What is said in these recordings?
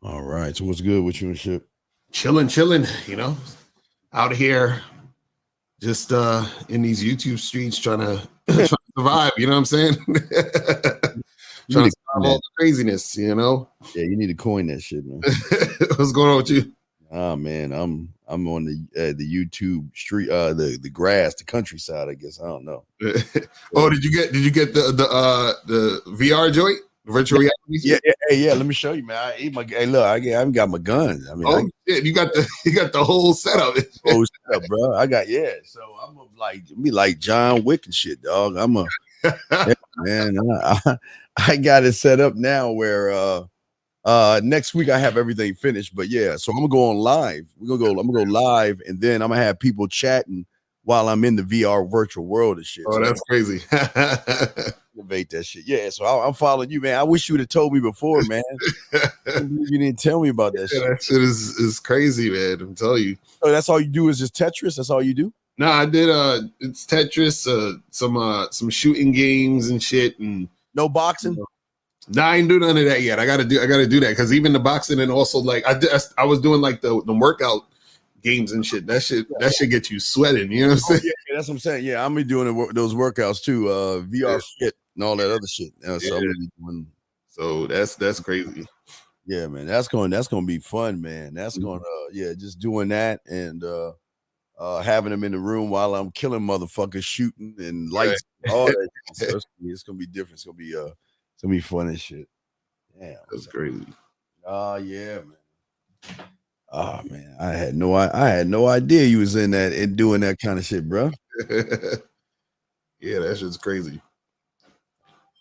All right. So what's good with you and shit? Chilling, out here just in these YouTube streets trying to trying to survive, you know what I'm saying? You Trying need to to coin survive all that. the craziness, you know. Yeah, you need to coin that shit, man. What's going on with you? Ah, man, I'm on the YouTube street, the grass, the countryside. I guess I don't know. Oh, did you get the VR joint, virtual reality? Yeah, yeah, hey, yeah. Let me show you, man. I eat my. Hey, look, I haven't got my guns. I mean, Oh shit, you got the whole setup. oh, shut up, bro. I got So I'm a, like be like John Wick and shit, dog. Yeah, man. I got it set up now where next week I have everything finished. But yeah, so I'm gonna go on live. I'm gonna go live, and then I'm gonna have people chatting while I'm in the VR virtual world and shit. Oh, So that's crazy. innovate that shit. Yeah, so I'm following you, man. I wish you would have told me before, man. You didn't tell me about that shit. That shit is crazy, man. I'm telling you. So that's all you do is just Tetris? That's all you do? No, I did it's Tetris, some shooting games and shit, and no boxing. No, I ain't do none of that yet. I gotta do that because even the boxing and also like I was doing like the workout games and shit. That shit get you sweating. You know what I'm saying? Yeah, that's what I'm saying. Yeah, I'm be doing those workouts too. VR shit and all that other shit. So I'm be doing. So that's crazy. Yeah, man, that's gonna be fun, man. That's gonna just doing that and having them in the room while I'm killing motherfuckers, shooting and lights, all that. So it's gonna be different. It's gonna be fun and shit. Yeah, that's crazy. Oh yeah, man. Oh man, I had no idea you was in that and doing that kind of shit, bro. Yeah, that shit's crazy.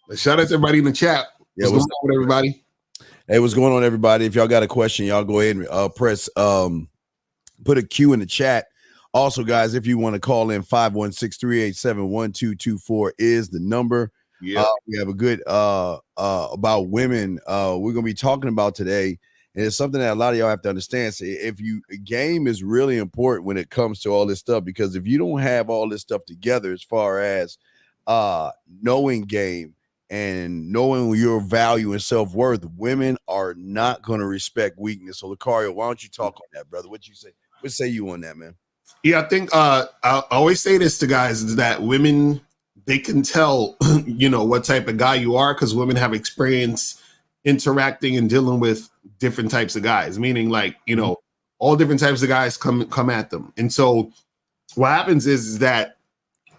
But shout out to everybody in the chat. Yeah, what's going on with everybody? Hey, what's going on, everybody? If y'all got a question, y'all go ahead and press put a Q in the chat. Also, guys, if you want to call in, 516-387-1224 is the number. Yeah, we have a good about women we're gonna be talking about today, and it's something that a lot of y'all have to understand. So game is really important when it comes to all this stuff, because if you don't have all this stuff together as far as knowing game and knowing your value and self-worth, women are not going to respect weakness. So Lucario, why don't you talk on that, brother? What say you on that, man? Yeah, I think I always say this to guys, is that women, they can tell, what type of guy you are, because women have experience interacting and dealing with different types of guys, meaning like, all different types of guys come at them. And so what happens is that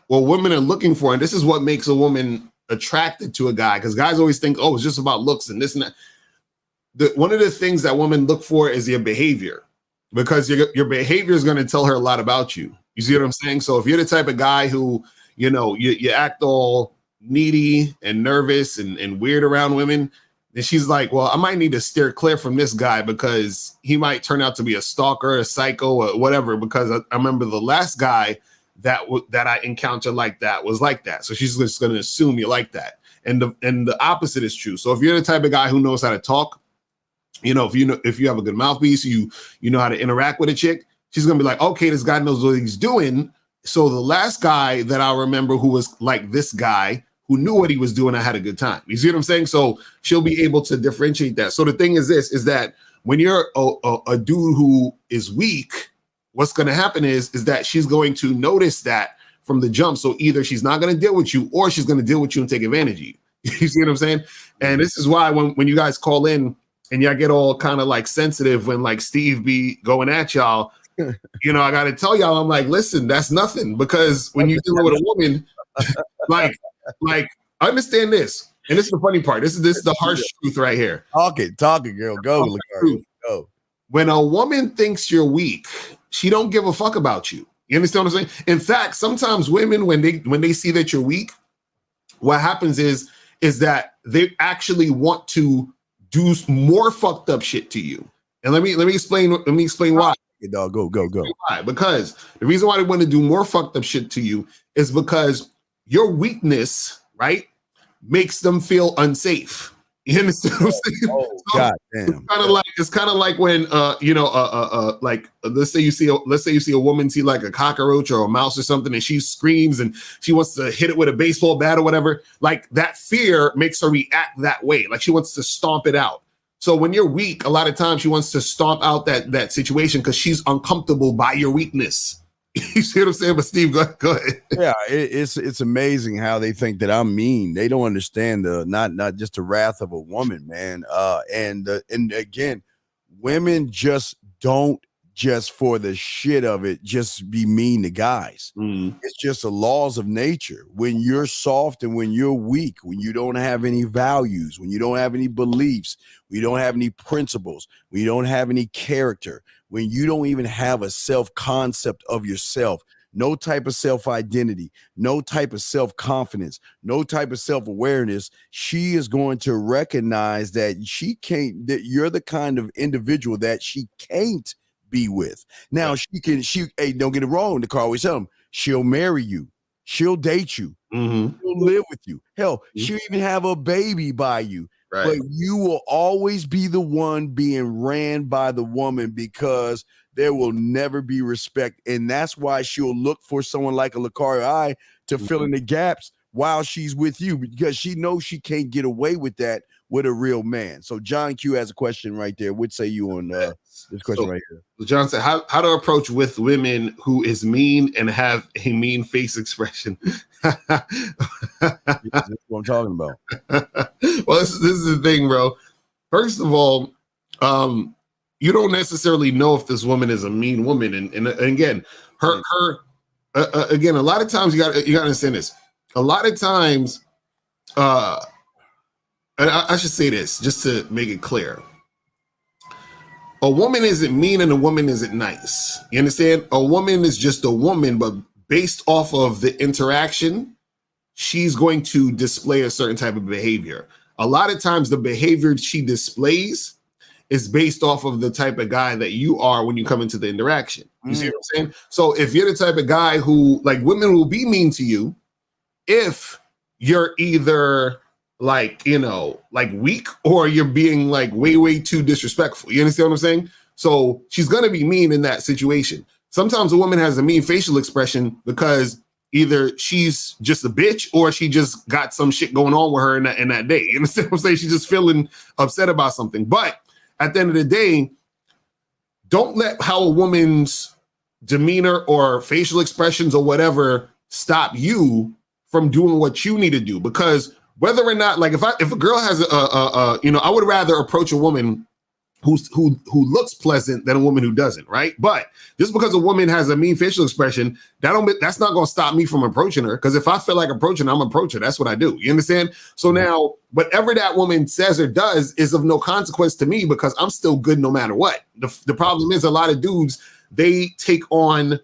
what women are looking for, and this is what makes a woman attracted to a guy, because guys always think, oh, it's just about looks and this and that. One of the things that women look for is your behavior, because your behavior is going to tell her a lot about you. You see what I'm saying? So if you're the type of guy who, you act all needy and nervous and weird around women, then she's like, well, I might need to steer clear from this guy because he might turn out to be a stalker, a psycho, or whatever. Because I remember the last guy that I encountered like that was like that. So she's just going to assume you like that. And the opposite is true. So if you're the type of guy who knows how to talk, if you have a good mouthpiece, you know how to interact with a chick, she's going to be like, okay, this guy knows what he's doing. So the last guy that I remember who was like this guy, who knew what he was doing, I had a good time. You see what I'm saying? So she'll be able to differentiate that. So the thing is that when you're a dude who is weak, what's going to happen is that she's going to notice that from the jump. So either she's not going to deal with you, or she's going to deal with you and take advantage of you. You see what I'm saying? And this is why when you guys call in and y'all get all kind of like sensitive when like Steve be going at y'all, I got to tell y'all, I'm like, listen, that's nothing, because when you're dealing with a woman, like understand this. And this is the funny part. This is the harsh truth right here. Talking, girl. Go. When a woman thinks you're weak, she don't give a fuck about you. You understand what I'm saying? In fact, sometimes women, when they see that you're weak, what happens is that they actually want to do more fucked up shit to you. And let me explain why. Dog, go. Why? Because the reason why they want to do more fucked up shit to you is because your weakness, right, makes them feel unsafe. You understand what I'm saying? Oh, God damn. It's kind of like when like let's say you see a woman see like a cockroach or a mouse or something, and she screams and she wants to hit it with a baseball bat or whatever. Like that fear makes her react that way. Like she wants to stomp it out. So when you're weak, a lot of times she wants to stomp out that situation because she's uncomfortable by your weakness. You see what I'm saying? But Steve, go ahead. Yeah, it's amazing how they think that I'm mean. They don't understand the not just the wrath of a woman, man. And again, women just don't just for the shit of it just be mean to guys. It's just the laws of nature. When you're soft and when you're weak, when you don't have any values, when you don't have any beliefs, when you don't have any principles, when you don't have any character, when you don't even have a self-concept of yourself, no type of self-identity, no type of self-confidence, no type of self-awareness, she is going to recognize that she can't, that you're the kind of individual that she can't be with. Now hey, don't get it wrong, the car always tell them, she'll marry you, she'll date you, she'll live with you. Hell, she'll even have a baby by you. Right. But you will always be the one being ran by the woman because there will never be respect. And that's why she'll look for someone like a Lakaria I to fill in the gaps while she's with you, because she knows she can't get away with that with a real man. So John Q has a question right there. What say you on this question right here? John said, how to approach with women who is mean and have a mean face expression. That's what I'm talking about. Well, this is the thing, bro. First of all, you don't necessarily know if this woman is a mean woman, and again, again, a lot of times you got to understand this. A lot of times, and I should say this just to make it clear. A woman isn't mean and a woman isn't nice. You understand? A woman is just a woman, but based off of the interaction, she's going to display a certain type of behavior. A lot of times the behavior she displays is based off of the type of guy that you are when you come into the interaction. You see what I'm saying? So if you're the type of guy who, like, women will be mean to you if you're either like, you know, like weak or you're being like way too disrespectful. You understand what I'm saying? So she's going to be mean in that situation. Sometimes a woman has a mean facial expression because either she's just a bitch or she just got some shit going on with her in that day. You understand what I'm saying? She's just feeling upset about something. But at the end of the day, don't let how a woman's demeanor or facial expressions or whatever stop you from doing what you need to do. Because whether or not, like, if a girl has you know, I would rather approach a woman who looks pleasant than a woman who doesn't, right? But just because a woman has a mean facial expression, that's not going to stop me from approaching her. Because if I feel like approaching her, I'm approaching her. That's what I do. You understand? So now, whatever that woman says or does is of no consequence to me because I'm still good no matter what. The problem is a lot of dudes, they take on,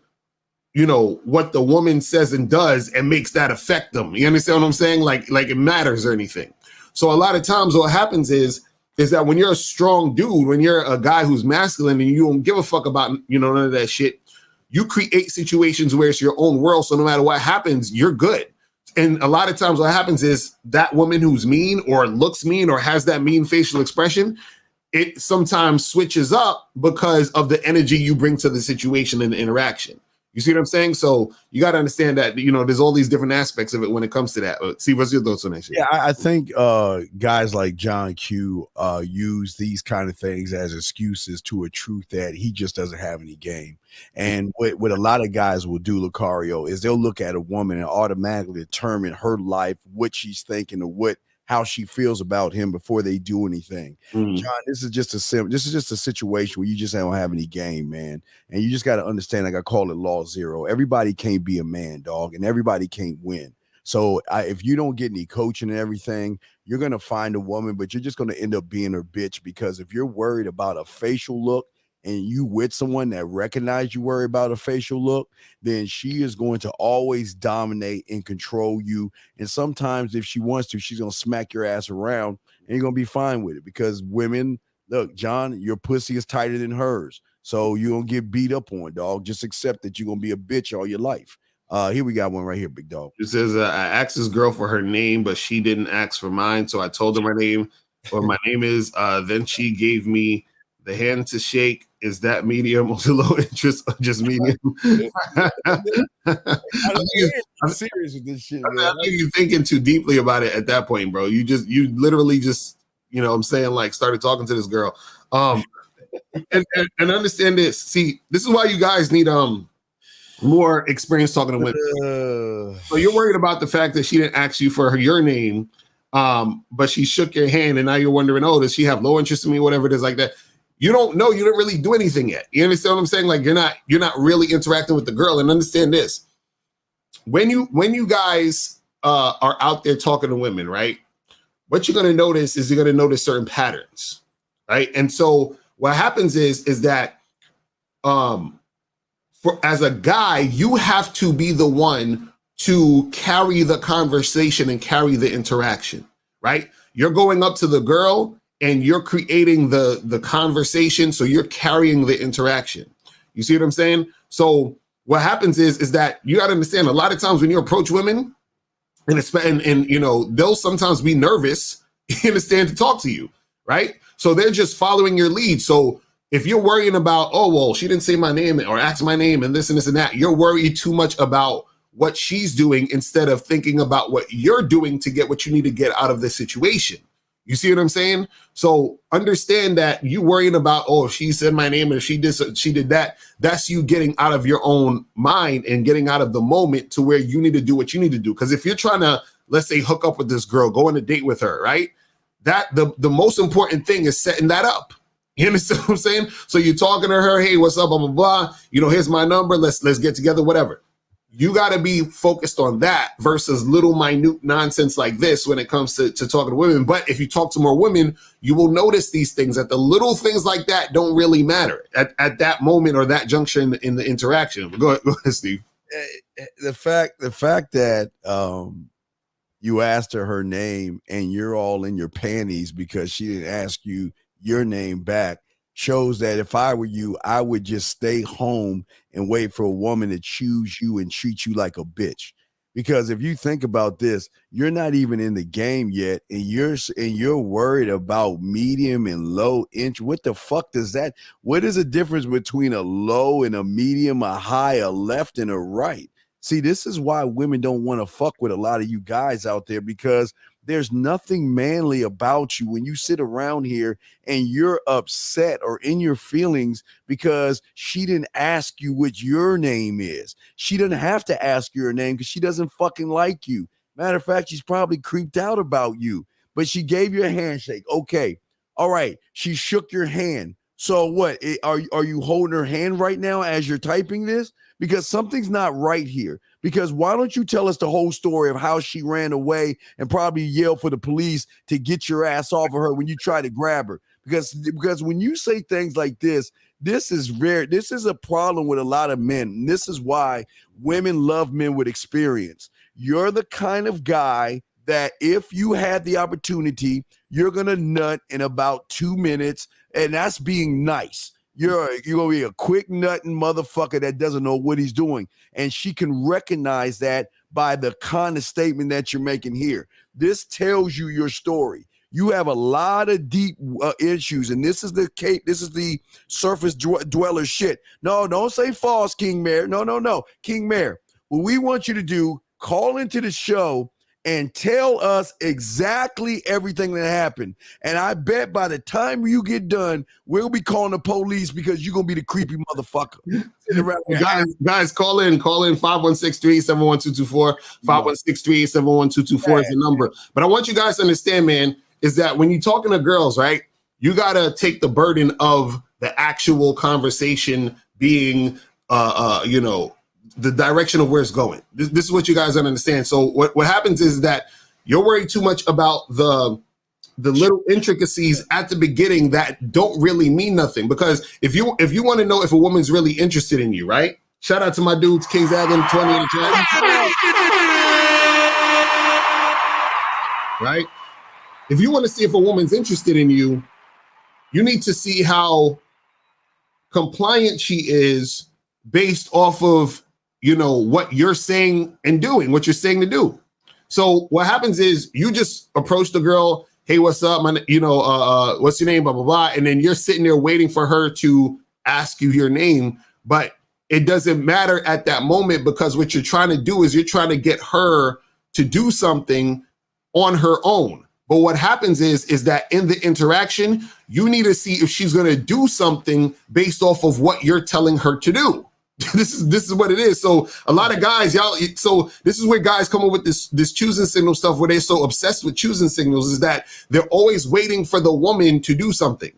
you know, what the woman says and does and makes that affect them. You understand what I'm saying? Like it matters or anything. So a lot of times what happens is that when you're a strong dude, when you're a guy who's masculine and you don't give a fuck about, you know, none of that shit, you create situations where it's your own world. So no matter what happens, you're good. And a lot of times what happens is that woman who's mean or looks mean or has that mean facial expression, it sometimes switches up because of the energy you bring to the situation and the interaction. You see what I'm saying? So you got to understand that, you know, there's all these different aspects of it when it comes to that. See, what's your thoughts on that shit? Yeah, I think guys like John Q use these kind of things as excuses to a truth that he just doesn't have any game. And what a lot of guys will do, Lucario, is they'll look at a woman and automatically determine her life, what she's thinking, or how she feels about him before they do anything. John, this is just a situation where you just don't have any game, man. And you just got to understand, like I call it law zero. Everybody can't be a man, dog, and everybody can't win. So if you don't get any coaching and everything, you're going to find a woman, but you're just going to end up being her bitch, because if you're worried about a facial look and you with someone that recognize you worry about a facial look, then she is going to always dominate and control you. And sometimes if she wants to, she's going to smack your ass around and you're going to be fine with it, because women, look, John, your pussy is tighter than hers. So you don't get beat up on, dog. Just accept that you're going to be a bitch all your life. Here we got one right here, big dog. It says, I asked this girl for her name, but she didn't ask for mine. So I told her my name, or my name is. Then she gave me the hand to shake. Is that medium or low interest or just medium? I'm serious with this shit, man. I think you're thinking too deeply about it at that point, bro. You literally just you know what I'm saying, like started talking to this girl. And understand this. See, this is why you guys need more experience talking to women. So you're worried about the fact that she didn't ask you for your name, but she shook your hand, and now you're wondering, oh, does she have low interest in me, whatever it is like that. You don't know. You didn't really do anything yet. You understand what I'm saying? Like you're not really interacting with the girl. And understand this: when you guys are out there talking to women, right? What you're going to notice is you're going to notice certain patterns, right? And so what happens is that as a guy, you have to be the one to carry the conversation and carry the interaction, right? You're going up to the girl and you're creating the conversation, so you're carrying the interaction. You see what I'm saying? So what happens is that you got to understand, a lot of times when you approach women, and you know, they'll sometimes be nervous, you understand, to talk to you, right? So they're just following your lead. So if you're worrying about, oh, well, she didn't say my name or ask my name and this and this and that, you're worried too much about what she's doing instead of thinking about what you're doing to get what you need to get out of the situation. You see what I'm saying? So understand that you worrying about, oh, if she said my name and if she did that, that's you getting out of your own mind and getting out of the moment to where you need to do what you need to do. Because if you're trying to, let's say, hook up with this girl, go on a date with her, right? That the most important thing is setting that up. You understand what I'm saying? So you're talking to her, hey, what's up, blah, blah, blah. You know, here's my number. Let's get together, whatever. You got to be focused on that versus little minute nonsense like this when it comes to talking to women. But if you talk to more women, you will notice these things, that the little things like that don't really matter at that moment or that junction in the interaction. Go ahead, Steve. The fact that you asked her name and you're all in your panties because she didn't ask you your name back shows that if I were you, I would just stay home and wait for a woman to choose you and treat you like a bitch. Because if you think about this, you're not even in the game yet, and you're worried about medium and low inch. What the fuck does that? What is the difference between a low and a medium, a high, a left and a right? See, this is why women don't want to fuck with a lot of you guys out there, because there's nothing manly about you when you sit around here and you're upset or in your feelings because she didn't ask you what your name is. She doesn't have to ask your name because she doesn't fucking like you. Matter of fact, she's probably creeped out about you, but she gave you a handshake. Okay. All right. She shook your hand. So what? Are you holding her hand right now as you're typing this? Because something's not right here. Because why don't you tell us the whole story of how she ran away and probably yelled for the police to get your ass off of her when you try to grab her? Because when you say things like this is rare. This is a problem with a lot of men. And this is why women love men with experience. You're the kind of guy that if you had the opportunity, you're going to nut in about 2 minutes, and that's being nice. You're gonna be a quick nutting motherfucker that doesn't know what he's doing. And she can recognize that by the kind of statement that you're making here. This tells you your story. You have a lot of deep issues, and this is the surface dweller shit. No, don't say false, King Mayor. No. King Mayor, what we want you to do, call into the show and tell us exactly everything that happened. And I bet by the time you get done, we'll be calling the police because you're going to be the creepy motherfucker. Guys, call in 516-371-1224. 516-371-1224 is the number. But I want you guys to understand, man, is that when you're talking to girls, right, you got to take the burden of the actual conversation being, the direction of where it's going. This is what you guys don't understand. So what happens is that you're worried too much about the little intricacies at the beginning that don't really mean nothing. Because if you want to know if a woman's really interested in you, right? Shout out to my dudes, King Zagan 20 in the chat. Right? If you want to see if a woman's interested in you, you need to see how compliant she is based off of what you're saying and doing, what you're saying to do. So what happens is you just approach the girl, hey, what's up? What's your name? Blah, blah, blah. And then you're sitting there waiting for her to ask you your name. But it doesn't matter at that moment, because what you're trying to do is you're trying to get her to do something on her own. But what happens is that in the interaction, you need to see if she's going to do something based off of what you're telling her to do. This is what it is. So a lot of guys, y'all. So this is where guys come up with this choosing signal stuff, where they're so obsessed with choosing signals, is that they're always waiting for the woman to do something.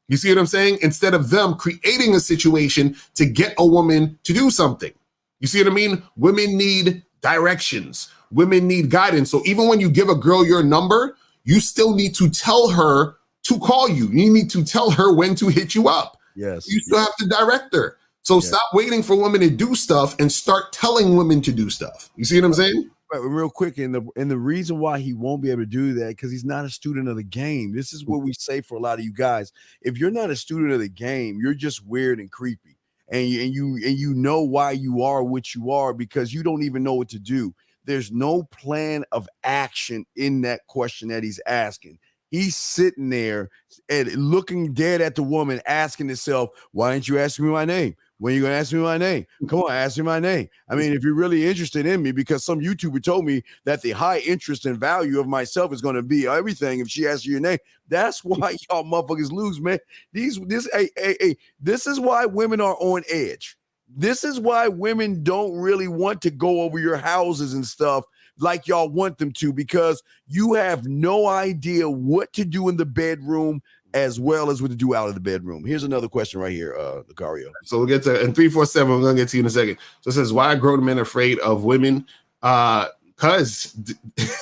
You see what I'm saying? Instead of them creating a situation to get a woman to do something. You see what I mean? Women need directions. Women need guidance. So even when you give a girl your number, you still need to tell her to call you. You need to tell her when to hit you up. Yes. You still have to direct her. So stop waiting for women to do stuff and start telling women to do stuff. You see what I'm saying? Right, real quick, and the reason why he won't be able to do that, because he's not a student of the game. This is what we say for a lot of you guys. If you're not a student of the game, you're just weird and creepy. And you know why you are what you are, because you don't even know what to do. There's no plan of action in that question that he's asking. He's sitting there and looking dead at the woman, asking himself, why didn't you ask me my name? When are you going to ask me my name? Come on, ask me my name. I mean, if you're really interested in me, because some YouTuber told me that the high interest and value of myself is going to be everything if she asks you your name. That's why y'all motherfuckers lose, man. This is why women are on edge. This is why women don't really want to go over your houses and stuff like y'all want them to, because you have no idea what to do in the bedroom as well as what to do out of the bedroom. Here's another question right here, Lucario. So we'll get to in 347. We're gonna get to you in a second. So it says, why are grown men afraid of women? Because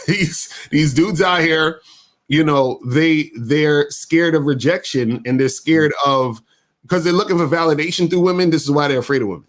these dudes out here, you know, they're scared of rejection, and they're scared of, because they're looking for validation through women. This is why they're afraid of women.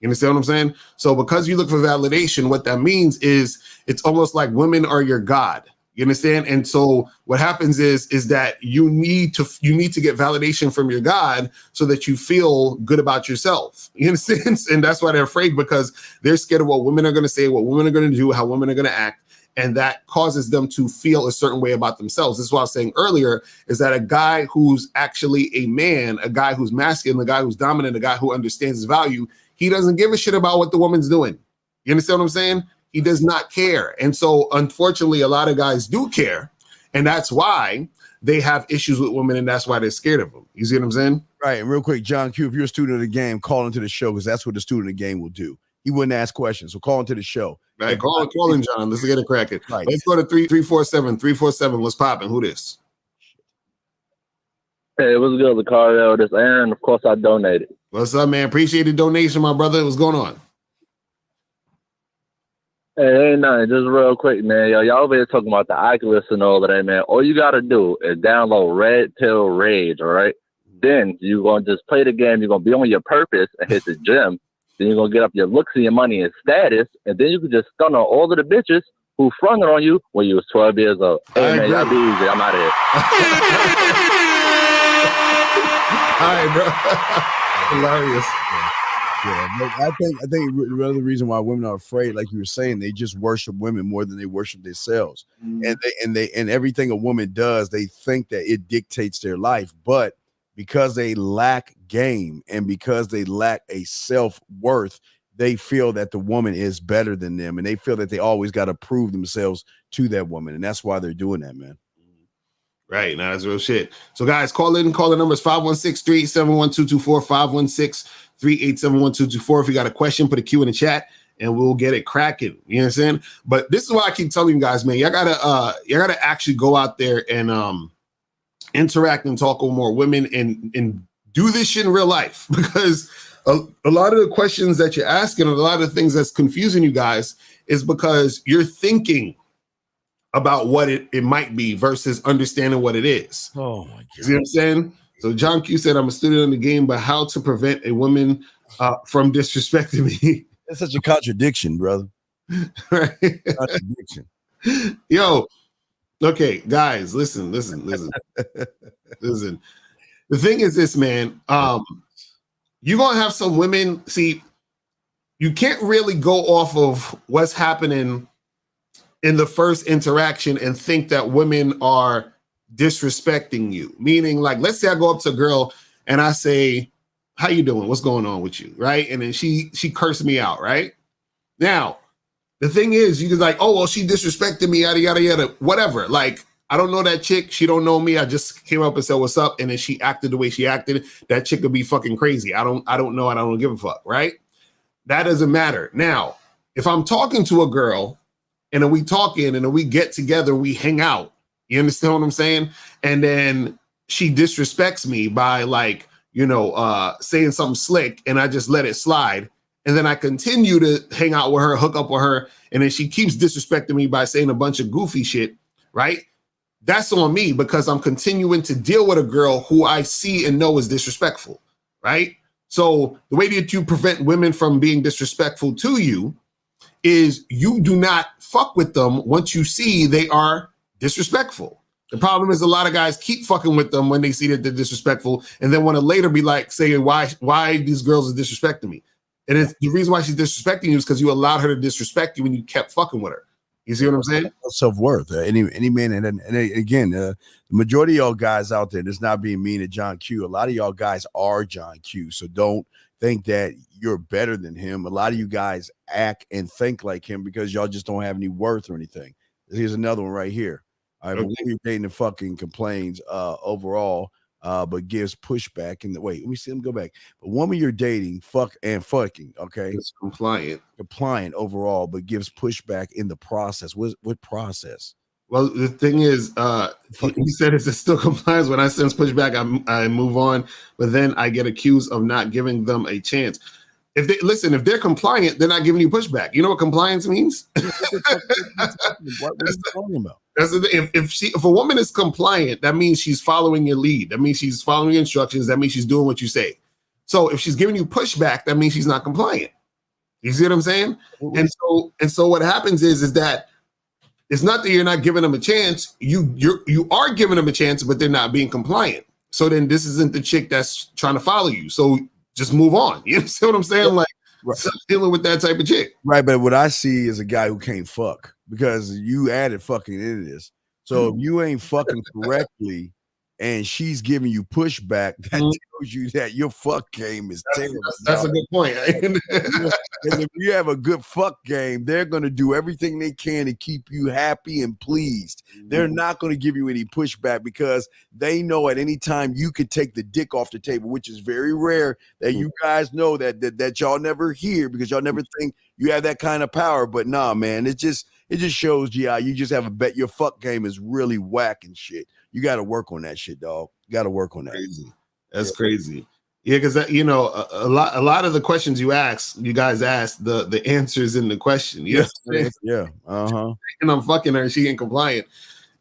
You understand what I'm saying? So because you look for validation, what that means is it's almost like women are your God. You understand? And so what happens is that you need to get validation from your God so that you feel good about yourself. You understand? And that's why they're afraid, because they're scared of what women are going to say, what women are going to do, how women are going to act. And that causes them to feel a certain way about themselves. This is what I was saying earlier, is that a guy who's actually a man, a guy who's masculine, a guy who's dominant, a guy who understands his value, he doesn't give a shit about what the woman's doing. You understand what I'm saying? He does not care. And so, unfortunately, a lot of guys do care. And that's why they have issues with women, and that's why they're scared of them. You see what I'm saying? Right. And real quick, John Q, if you're a student of the game, call into the show, because that's what the student of the game will do. He wouldn't ask questions. So call into the show. Right. Call in, John. Let's get it cracking. Right. Let's go to 347. 347. What's popping? Who this? Hey, what's good, Lucario? This Aaron. Of course, I donated. What's up, man? Appreciate the donation, my brother. What's going on? Hey, ain't nothing. Just real quick, man. Y'all over here talking about the Oculus and all of that, man. All you got to do is download Red Pill Rage, all right? Then you're going to just play the game. You're going to be on your purpose and hit the gym. Then you're going to get up your looks and your money and status. And then you can just stun on all of the bitches who front on you when you was 12 years old. Hey, man, y'all be easy. I'm out of here. All right, bro. Hilarious. Yeah, but I think the other reason why women are afraid, like you were saying, they just worship women more than they worship themselves. And everything a woman does, they think that it dictates their life. But because they lack game and because they lack a self-worth, they feel that the woman is better than them, and they feel that they always got to prove themselves to that woman, and that's why they're doing that, man. Right. Now that's real shit. So guys, call in. Call the numbers 516-387-1224, 516-387-1224. If you got a question, put a Q in the chat and we'll get it cracking. You know what I'm saying? But this is why I keep telling you guys, man, y'all gotta actually go out there and interact and talk with more women and do this shit in real life, because a lot of the questions that you're asking and a lot of the things that's confusing you guys is because you're thinking about what it might be versus understanding what it is. Oh my God. You see what I'm saying? So John Q said, I'm a student in the game, but how to prevent a woman from disrespecting me. That's such a contradiction, brother. Right? Contradiction. Yo, okay, guys, listen. The thing is this, man. You're gonna have some women. See, you can't really go off of what's happening in the first interaction and think that women are disrespecting you. Meaning, like, let's say I go up to a girl and I say, how you doing? What's going on with you? Right? And then she cursed me out, right? Now, the thing is, you can like, oh, well, she disrespected me, yada, yada, yada, whatever. Like, I don't know that chick. She don't know me. I just came up and said what's up, and then she acted the way she acted. That chick could be fucking crazy. I don't know. I don't give a fuck. Right? That doesn't matter. Now, if I'm talking to a girl, and then we talking, and then we get together, we hang out. You understand what I'm saying? And then she disrespects me by like, saying something slick, and I just let it slide. And then I continue to hang out with her, hook up with her, and then she keeps disrespecting me by saying a bunch of goofy shit, right? That's on me because I'm continuing to deal with a girl who I see and know is disrespectful, right? So the way that you prevent women from being disrespectful to you is you do not fuck with them once you see they are disrespectful. The problem is a lot of guys keep fucking with them when they see that they're disrespectful and then want to later be like saying why these girls are disrespecting me. And it's the reason why she's disrespecting you is because you allowed her to disrespect you when you kept fucking with her. You see what I'm saying? Self-worth. Any man, and again, the majority of y'all guys out there, that's not being mean to John Q. A lot of y'all guys are John Q. So don't think that you're better than him. A lot of you guys act and think like him because y'all just don't have any worth or anything. Here's another one right here. All right, okay. But you're dating and fucking complains overall, but gives pushback. And wait, let me see them go back. But woman you're dating, fucking, okay, it's compliant overall, but gives pushback in the process. What process? Well, the thing is, he said it's still compliance. When I sense pushback, I move on, but then I get accused of not giving them a chance. If they're compliant, they're not giving you pushback. You know what compliance means? What are you talking about? If a woman is compliant, that means she's following your lead. That means she's following your instructions. That means she's doing what you say. So if she's giving you pushback, that means she's not compliant. You see what I'm saying? And so what happens is that it's not that you're not giving them a chance. You are giving them a chance, but they're not being compliant. So then this isn't the chick that's trying to follow you. So just move on. You see what I'm saying? Like, stop dealing with that type of chick. Right, but what I see is a guy who can't fuck because you added fucking into this. So if you ain't fucking correctly and she's giving you pushback, that tells you that your fuck game is terrible. That's a good point. If you have a good fuck game, they're going to do everything they can to keep you happy and pleased. They're not going to give you any pushback because they know at any time you could take the dick off the table, which is very rare that you guys know that y'all never hear because y'all never think you have that kind of power. But nah, man, it just shows you just have a bet your fuck game is really whack and shit. You got to work on that shit, dog. You got to work on that. Crazy. That's crazy. Yeah, because a lot of the questions you guys ask, the answers in the question. Yeah. And I'm fucking her, she ain't compliant.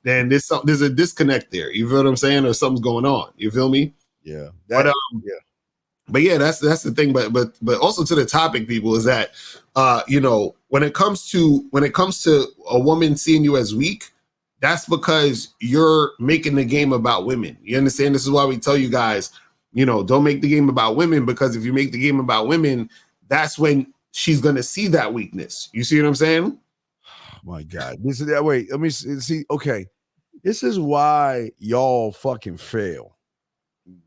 Then there's a disconnect there. You feel what I'm saying? Or something's going on. You feel me? Yeah. But yeah, that's the thing. But also to the topic, people, is that when it comes to a woman seeing you as weak, that's because you're making the game about women. You understand? This is why we tell you guys, don't make the game about women, because if you make the game about women, that's when she's going to see that weakness. You see what I'm saying? Oh my God. This is that. Wait, let me see. Okay. This is why y'all fucking fail.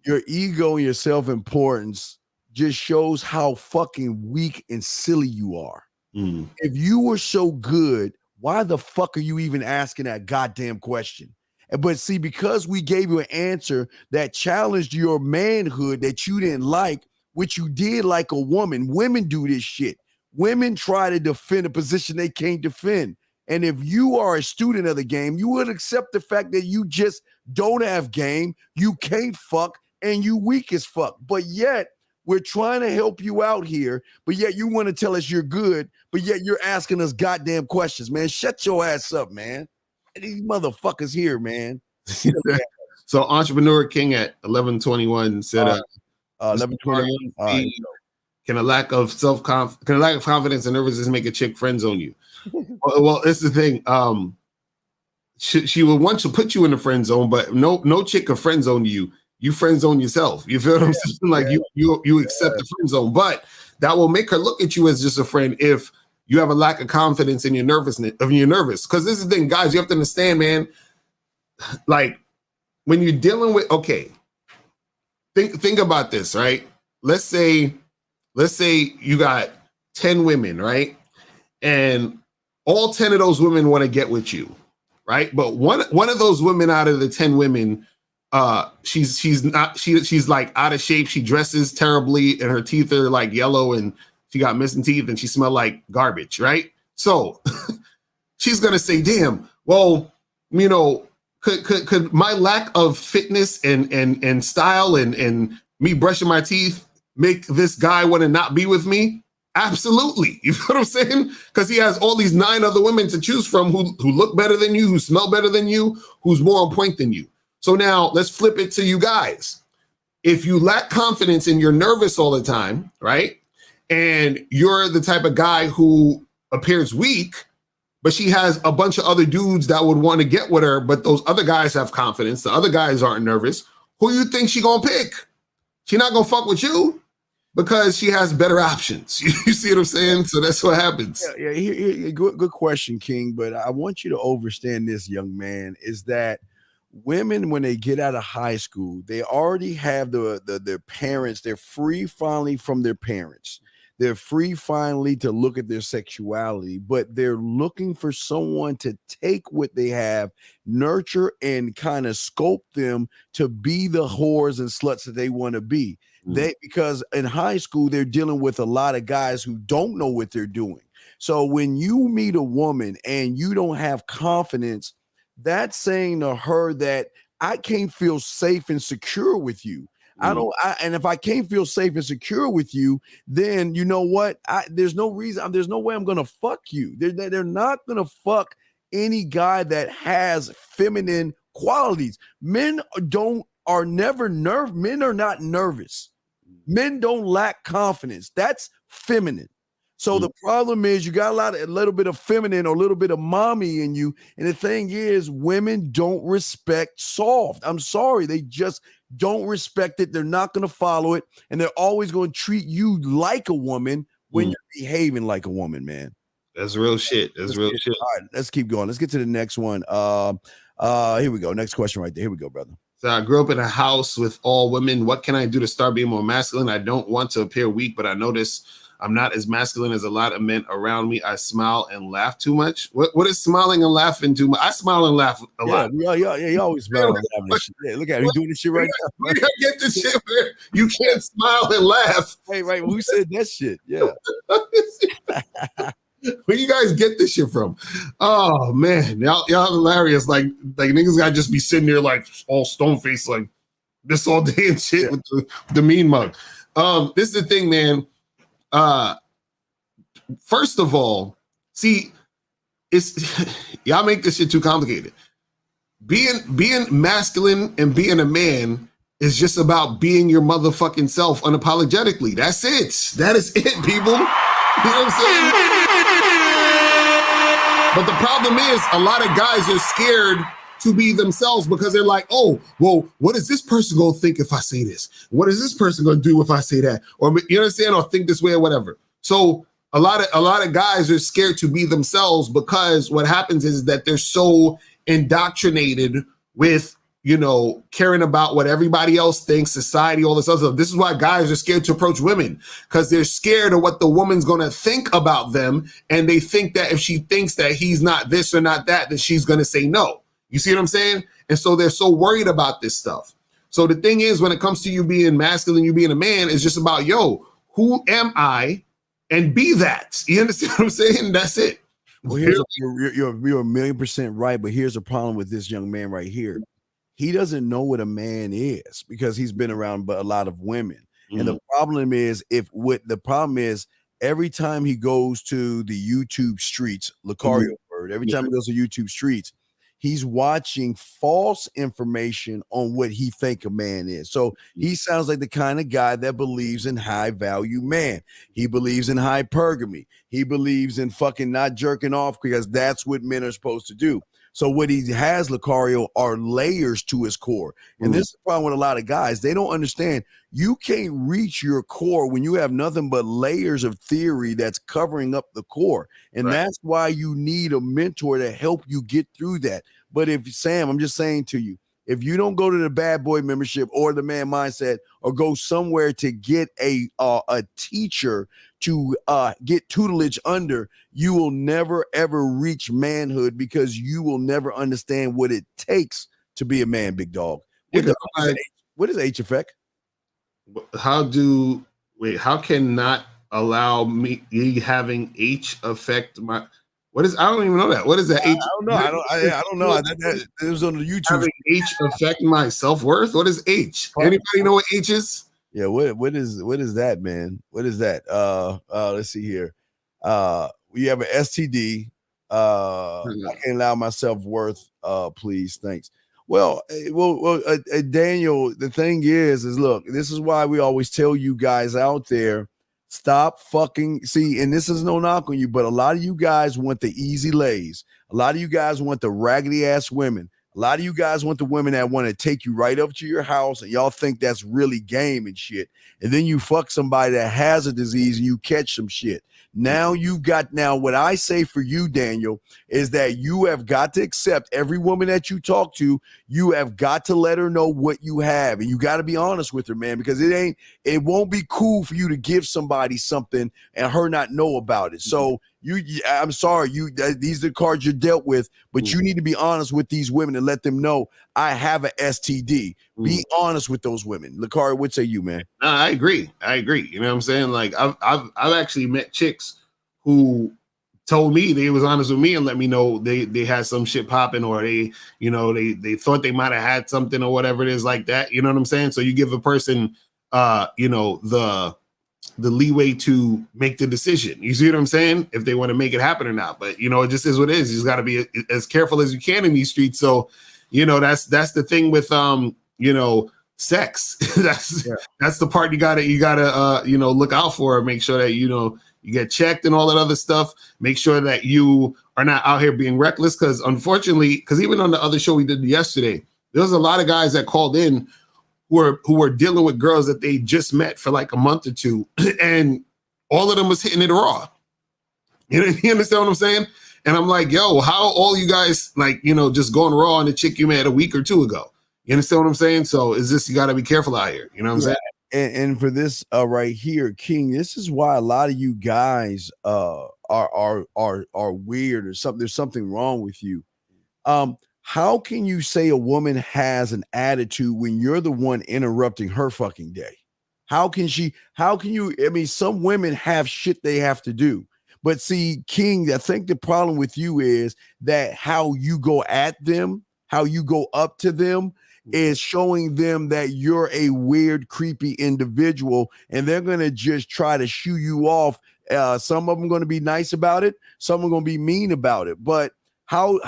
Your ego and your self-importance just shows how fucking weak and silly you are. If you were so good, why the fuck are you even asking that goddamn question? But see, because we gave you an answer that challenged your manhood that you didn't like, which you did like a woman. Women do this shit. Women try to defend a position they can't defend. And if you are a student of the game, you would accept the fact that you just don't have game, you can't fuck, and you weak as fuck. But yet, we're trying to help you out here, but yet you want to tell us you're good, but yet you're asking us goddamn questions, man. Shut your ass up, man. These motherfuckers here, man. So Entrepreneur King at 1121 said 1121. Can a lack of confidence and nervousness make a chick friend zone you? Well, it's the thing. She will want to put you in the friend zone, but no chick can friend zone you. You friend zone yourself. You feel what I'm saying? Like you accept the friend zone, but that will make her look at you as just a friend if you have a lack of confidence in your nervousness. Because this is the thing, guys. You have to understand, man. Like when you're dealing with, think about this, right? Let's say you got 10 women, right? And all 10 of those women want to get with you. right? But one of those women out of the 10 women, she's like out of shape. She dresses terribly, and her teeth are like yellow, and she got missing teeth, and she smelled like garbage, right? So she's gonna say, "Damn, well, you know, could my lack of fitness and style and me brushing my teeth make this guy want to not be with me?" Absolutely. You know what I'm saying? Because he has all these 9 other women to choose from who look better than you, who smell better than you, who's more on point than you. So now let's flip it to you guys. If you lack confidence and you're nervous all the time, right? And you're the type of guy who appears weak, but she has a bunch of other dudes that would want to get with her, but those other guys have confidence. The other guys aren't nervous. Who you think she gonna pick? She not gonna fuck with you because she has better options. You see what I'm saying? So that's what happens. Yeah. Good question, King. But I want you to understand this, young man, is that women, when they get out of high school, they already have their parents. They're free finally from their parents. They're free finally to look at their sexuality, but they're looking for someone to take what they have, nurture, and kind of scope them to be the whores and sluts that they want to be. Because in high school, they're dealing with a lot of guys who don't know what they're doing. So when you meet a woman and you don't have confidence, that's saying to her that I can't feel safe and secure with you. And if I can't feel safe and secure with you, then you know what? There's no reason, there's no way I'm gonna fuck you. They're not gonna fuck any guy that has feminine qualities. Men are never nervous. Men are not nervous. Men don't lack confidence. That's feminine. So the problem is you got a little bit of feminine or a little bit of mommy in you. And the thing is, women don't respect soft. I'm sorry. They just don't respect it. They're not going to follow it. And they're always going to treat you like a woman when you're behaving like a woman, man. That's real shit. That's real shit. All right, let's keep going. Let's get to the next one. Here we go. Next question right there. Here we go, brother. So I grew up in a house with all women. What can I do to start being more masculine? I don't want to appear weak, but I notice I'm not as masculine as a lot of men around me. I smile and laugh too much. What is smiling and laughing too much? I smile and laugh a lot. Yeah, you always smile and laugh. Yeah, look at him. He's doing this shit right now. We gotta get this shit where you can't smile and laugh. Hey, right. Who said that shit? Yeah. Where you guys get this shit from? Oh man, y'all hilarious. Like niggas gotta just be sitting there like all stone faced like this all day and shit with the mean mug. This is the thing, man. First of all, see, it's y'all make this shit too complicated. Being masculine and being a man is just about being your motherfucking self unapologetically. That's it. That is it, people. You know what I'm saying? But the problem is a lot of guys are scared to be themselves because they're like, oh, well, what is this person gonna think if I say this? What is this person gonna do if I say that? Or you understand, or think this way or whatever. So a lot of guys are scared to be themselves because what happens is that they're so indoctrinated with, you know, caring about what everybody else thinks, society, all this other stuff. This is why guys are scared to approach women, because they're scared of what the woman's going to think about them. And they think that if she thinks that he's not this or not that, then she's going to say no. You see what I'm saying? And so they're so worried about this stuff. So the thing is, when it comes to you being masculine, you being a man, it's just about, yo, who am I? And be that. You understand what I'm saying? That's it. Well, you're 1,000,000% right. But here's the problem with this young man right here. He doesn't know what a man is because he's been around a lot of women. And the problem is, every time he goes to the YouTube streets, Lucario word, every time he goes to YouTube streets, he's watching false information on what he think a man is. So he sounds like the kind of guy that believes in high value man. He believes in hypergamy. He believes in fucking not jerking off because that's what men are supposed to do. So what he has, Lucario, are layers to his core. And this is the problem with a lot of guys. They don't understand you can't reach your core when you have nothing but layers of theory that's covering up the core. And that's why you need a mentor to help you get through that. But if Sam, I'm just saying to you, If you don't go to the bad boy membership or the man mindset or go somewhere to get a teacher to get tutelage under, you will never ever reach manhood because you will never understand what it takes to be a man, big dog. What is H effect? How can not allow me having H affect my, what is, I don't even know that. What is that? H? I don't know. I don't know. That it was on the YouTube. Having H affect my self-worth? What is H? Anybody know what H is? Yeah, what is that, man? What is that? Let's see here. We have an STD. I can't allow my self-worth. Please, thanks. Well, Daniel, the thing is look, this is why we always tell you guys out there, stop fucking see, and this is no knock on you, but a lot of you guys want the easy lays. A lot of you guys want the raggedy ass women. A lot of you guys want the women that want to take you right up to your house and y'all think that's really game and shit. And then you fuck somebody that has a disease and you catch some shit. Now what I say for you, Daniel, is that you have got to accept every woman that you talk to. You have got to let her know what you have. And you got to be honest with her, man, because it won't be cool for you to give somebody something and her not know about it. So I'm sorry, these are the cards you're dealt with, but you need to be honest with these women and let them know I have an STD. Be honest with those women. Lakari, what say you, man? No, I agree. You know what I'm saying? Like I've actually met chicks who told me they was honest with me and let me know they had some shit popping, or they thought they might have had something or whatever it is like that. You know what I'm saying? So you give a person the leeway to make the decision. You see what I'm saying? If they want to make it happen or not. But it just is what it is. You just got to be as careful as you can in these streets. So, that's the thing with sex. That's the part you gotta look out for. Make sure that you get checked and all that other stuff. Make sure that you are not out here being reckless. Because unfortunately, even on the other show we did yesterday, there was a lot of guys that called in who were dealing with girls that they just met for like a month or two, and all of them was hitting it raw. You understand what I'm saying? And I'm like, yo, how all you guys just going raw on the chick you met a week or two ago? You understand what I'm saying? So you got to be careful out here. You know what I'm saying? And for this right here, King, this is why a lot of you guys are weird or something. There's something wrong with you. How can you say a woman has an attitude when you're the one interrupting her fucking day? How can you? I mean, some women have shit they have to do. But see, King, I think the problem with you is that how you go at them, how you go up to them is showing them that you're a weird, creepy individual, and they're going to just try to shoo you off. Some of them going to be nice about it. Some are going to be mean about it. But how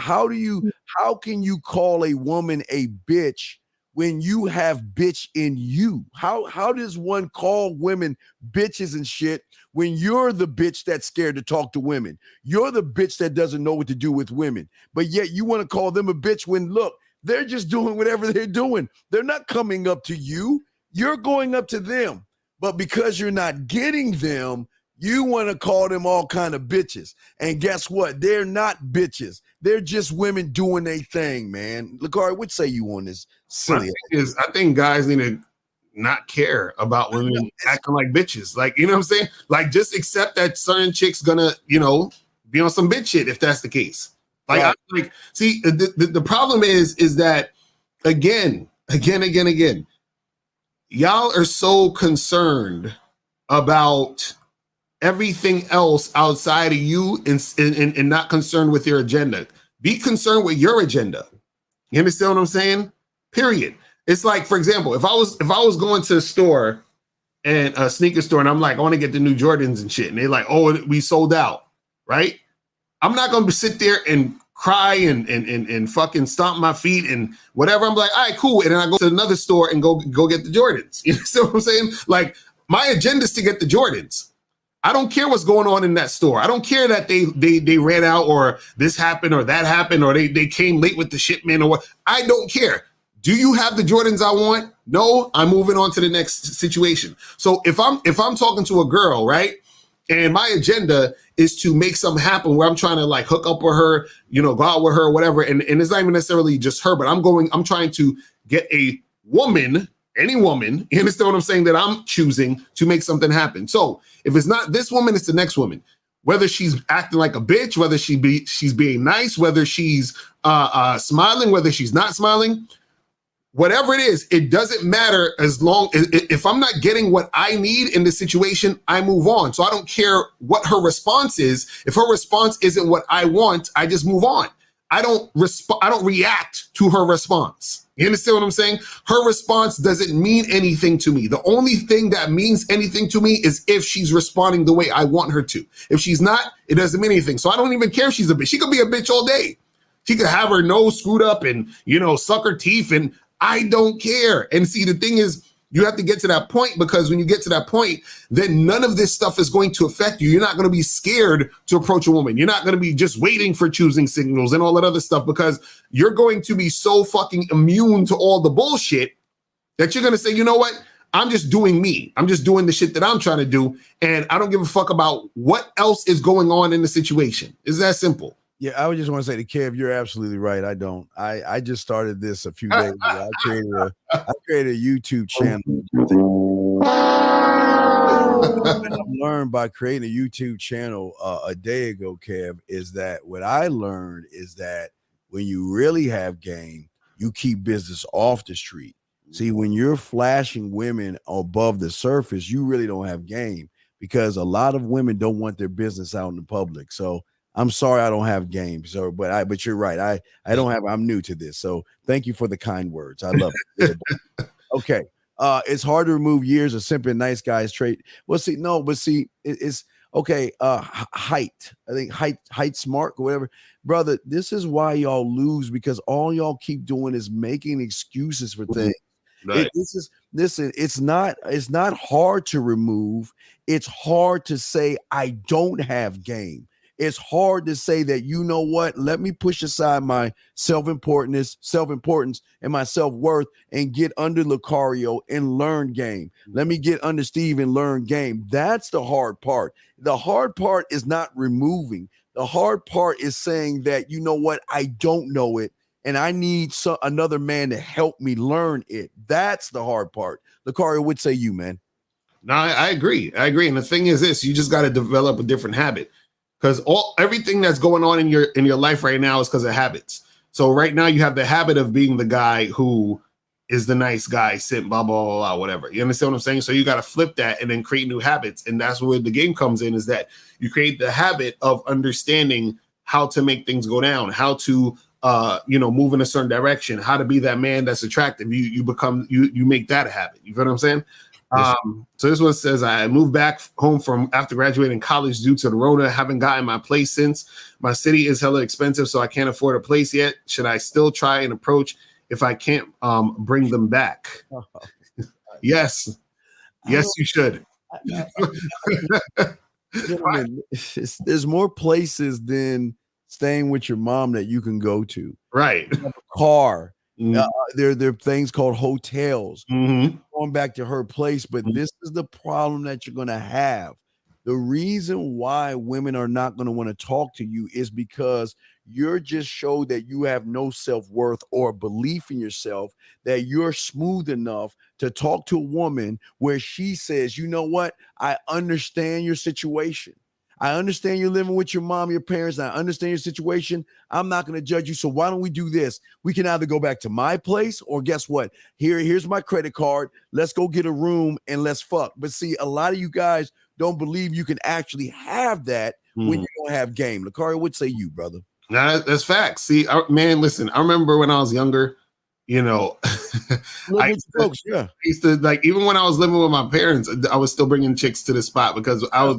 can you call a woman a bitch when you have bitch in you? How does one call women bitches and shit when you're the bitch that's scared to talk to women? You're the bitch that doesn't know what to do with women, but yet you want to call them a bitch when, look, they're just doing whatever they're doing. They're not coming up to you. You're going up to them. But because you're not getting them, you want to call them all kind of bitches. And guess what? They're not bitches. They're just women doing their thing, man. Lakari, what say you on this silly? I think guys need to not care about women acting like bitches. Like, you know what I'm saying? Like, just accept that certain chick's gonna, be on some bitch shit if that's the case. Like, right. See, the problem is that again, y'all are so concerned about everything else outside of you and not concerned with your agenda. Be concerned with your agenda. You understand what I'm saying? Period. It's like, for example, if I was going to a store and a sneaker store and I'm like, I want to get the new Jordans and shit, and they're like, oh, we sold out, right? I'm not going to sit there and cry and fucking stomp my feet and whatever. I'm like, all right, cool. And then I go to another store and go get the Jordans. You know what I'm saying? Like, my agenda is to get the Jordans. I don't care what's going on in that store. I don't care that they ran out or this happened or that happened or they came late with the shipment or what. I don't care. Do you have the Jordans I want? No, I'm moving on to the next situation. So if I'm talking to a girl, right, And my agenda is to make something happen where I'm trying to like hook up with her, you know, go out with her or whatever. And it's not even necessarily just her, but I'm trying to get a woman, any woman, you understand what I'm saying, that I'm choosing to make something happen. So if it's not this woman, it's the next woman. Whether she's acting like a bitch, whether she's being nice, whether she's smiling, whether she's not smiling, whatever it is, it doesn't matter as long as if I'm not getting what I need in this situation, I move on. So I don't care what her response is. If her response isn't what I want, I just move on. I don't react to her response. You understand what I'm saying? Her response doesn't mean anything to me. The only thing that means anything to me is if she's responding the way I want her to. If she's not, it doesn't mean anything. So I don't even care if she's a bitch. She could be a bitch all day. She could have her nose screwed up and, you know, suck her teeth, and I don't care. And see, the thing is, you have to get to that point, because when you get to that point, then none of this stuff is going to affect you. You're not going to be scared to approach a woman. You're not going to be just waiting for choosing signals and all that other stuff, because you're going to be so fucking immune to all the bullshit that you're going to say, you know what? I'm just doing me. I'm just doing the shit that I'm trying to do. And I don't give a fuck about what else is going on in the situation. It's that simple. Yeah, I would just want to say to Kev, you're absolutely right. I don't. I just started this a few days ago. I created a YouTube channel. What I've learned by creating a YouTube channel a day ago, Kev, is that what I learned is that when you really have game, you keep business off the street. See, when you're flashing women above the surface, you really don't have game, because a lot of women don't want their business out in the public. So I'm sorry I don't have game. So, but you're right. I'm new to this. So thank you for the kind words. I love it. Okay. It's hard to remove years of simping nice guys trait. Well, it's okay. Height. I think height smart or whatever. Brother, this is why y'all lose, because all y'all keep doing is making excuses for things. Right. It's not hard to remove. It's hard to say I don't have game. It's hard to say that, you know what, let me push aside my self-importance and my self-worth and get under Lucario and learn game. Let me get under Steve and learn game. That's the hard part. The hard part is not removing. The hard part is saying that, you know what, I don't know it, and I need another man to help me learn it. That's the hard part. Lucario, would say you, man. No, I agree. And the thing is this, you just got to develop a different habit. Because everything that's going on in your life right now is because of habits. So right now you have the habit of being the guy who is the nice guy, sit, blah, blah, blah, blah, whatever. You understand what I'm saying? So you got to flip that and then create new habits. And that's where the game comes in, is that you create the habit of understanding how to make things go down, how to move in a certain direction, how to be that man that's attractive. You make that a habit. You feel what I'm saying? So this one says, I moved back home from after graduating college due to the Rona. Haven't gotten my place since. My city is hella expensive, so I can't afford a place yet. Should I still try and approach if I can't bring them back? Yes, you should. Gentlemen, there's more places than staying with your mom that you can go to. Right. You have a car. There are things called hotels. Going back to her place, but this is the problem that you're going to have. The reason why women are not going to want to talk to you is because you're just showed that you have no self-worth or belief in yourself, that you're smooth enough to talk to a woman where she says, you know what, I understand your situation. I understand you're living with your mom, your parents. I understand your situation. I'm not going to judge you. So why don't we do this? We can either go back to my place, or guess what? Here's my credit card. Let's go get a room and let's fuck. But see, a lot of you guys don't believe you can actually have that when you don't have game. Lucario, what say you, brother? Nah, that's facts. See, man, listen, I remember when I was younger, I used to, like, even when I was living with my parents, I was still bringing chicks to the spot because I was,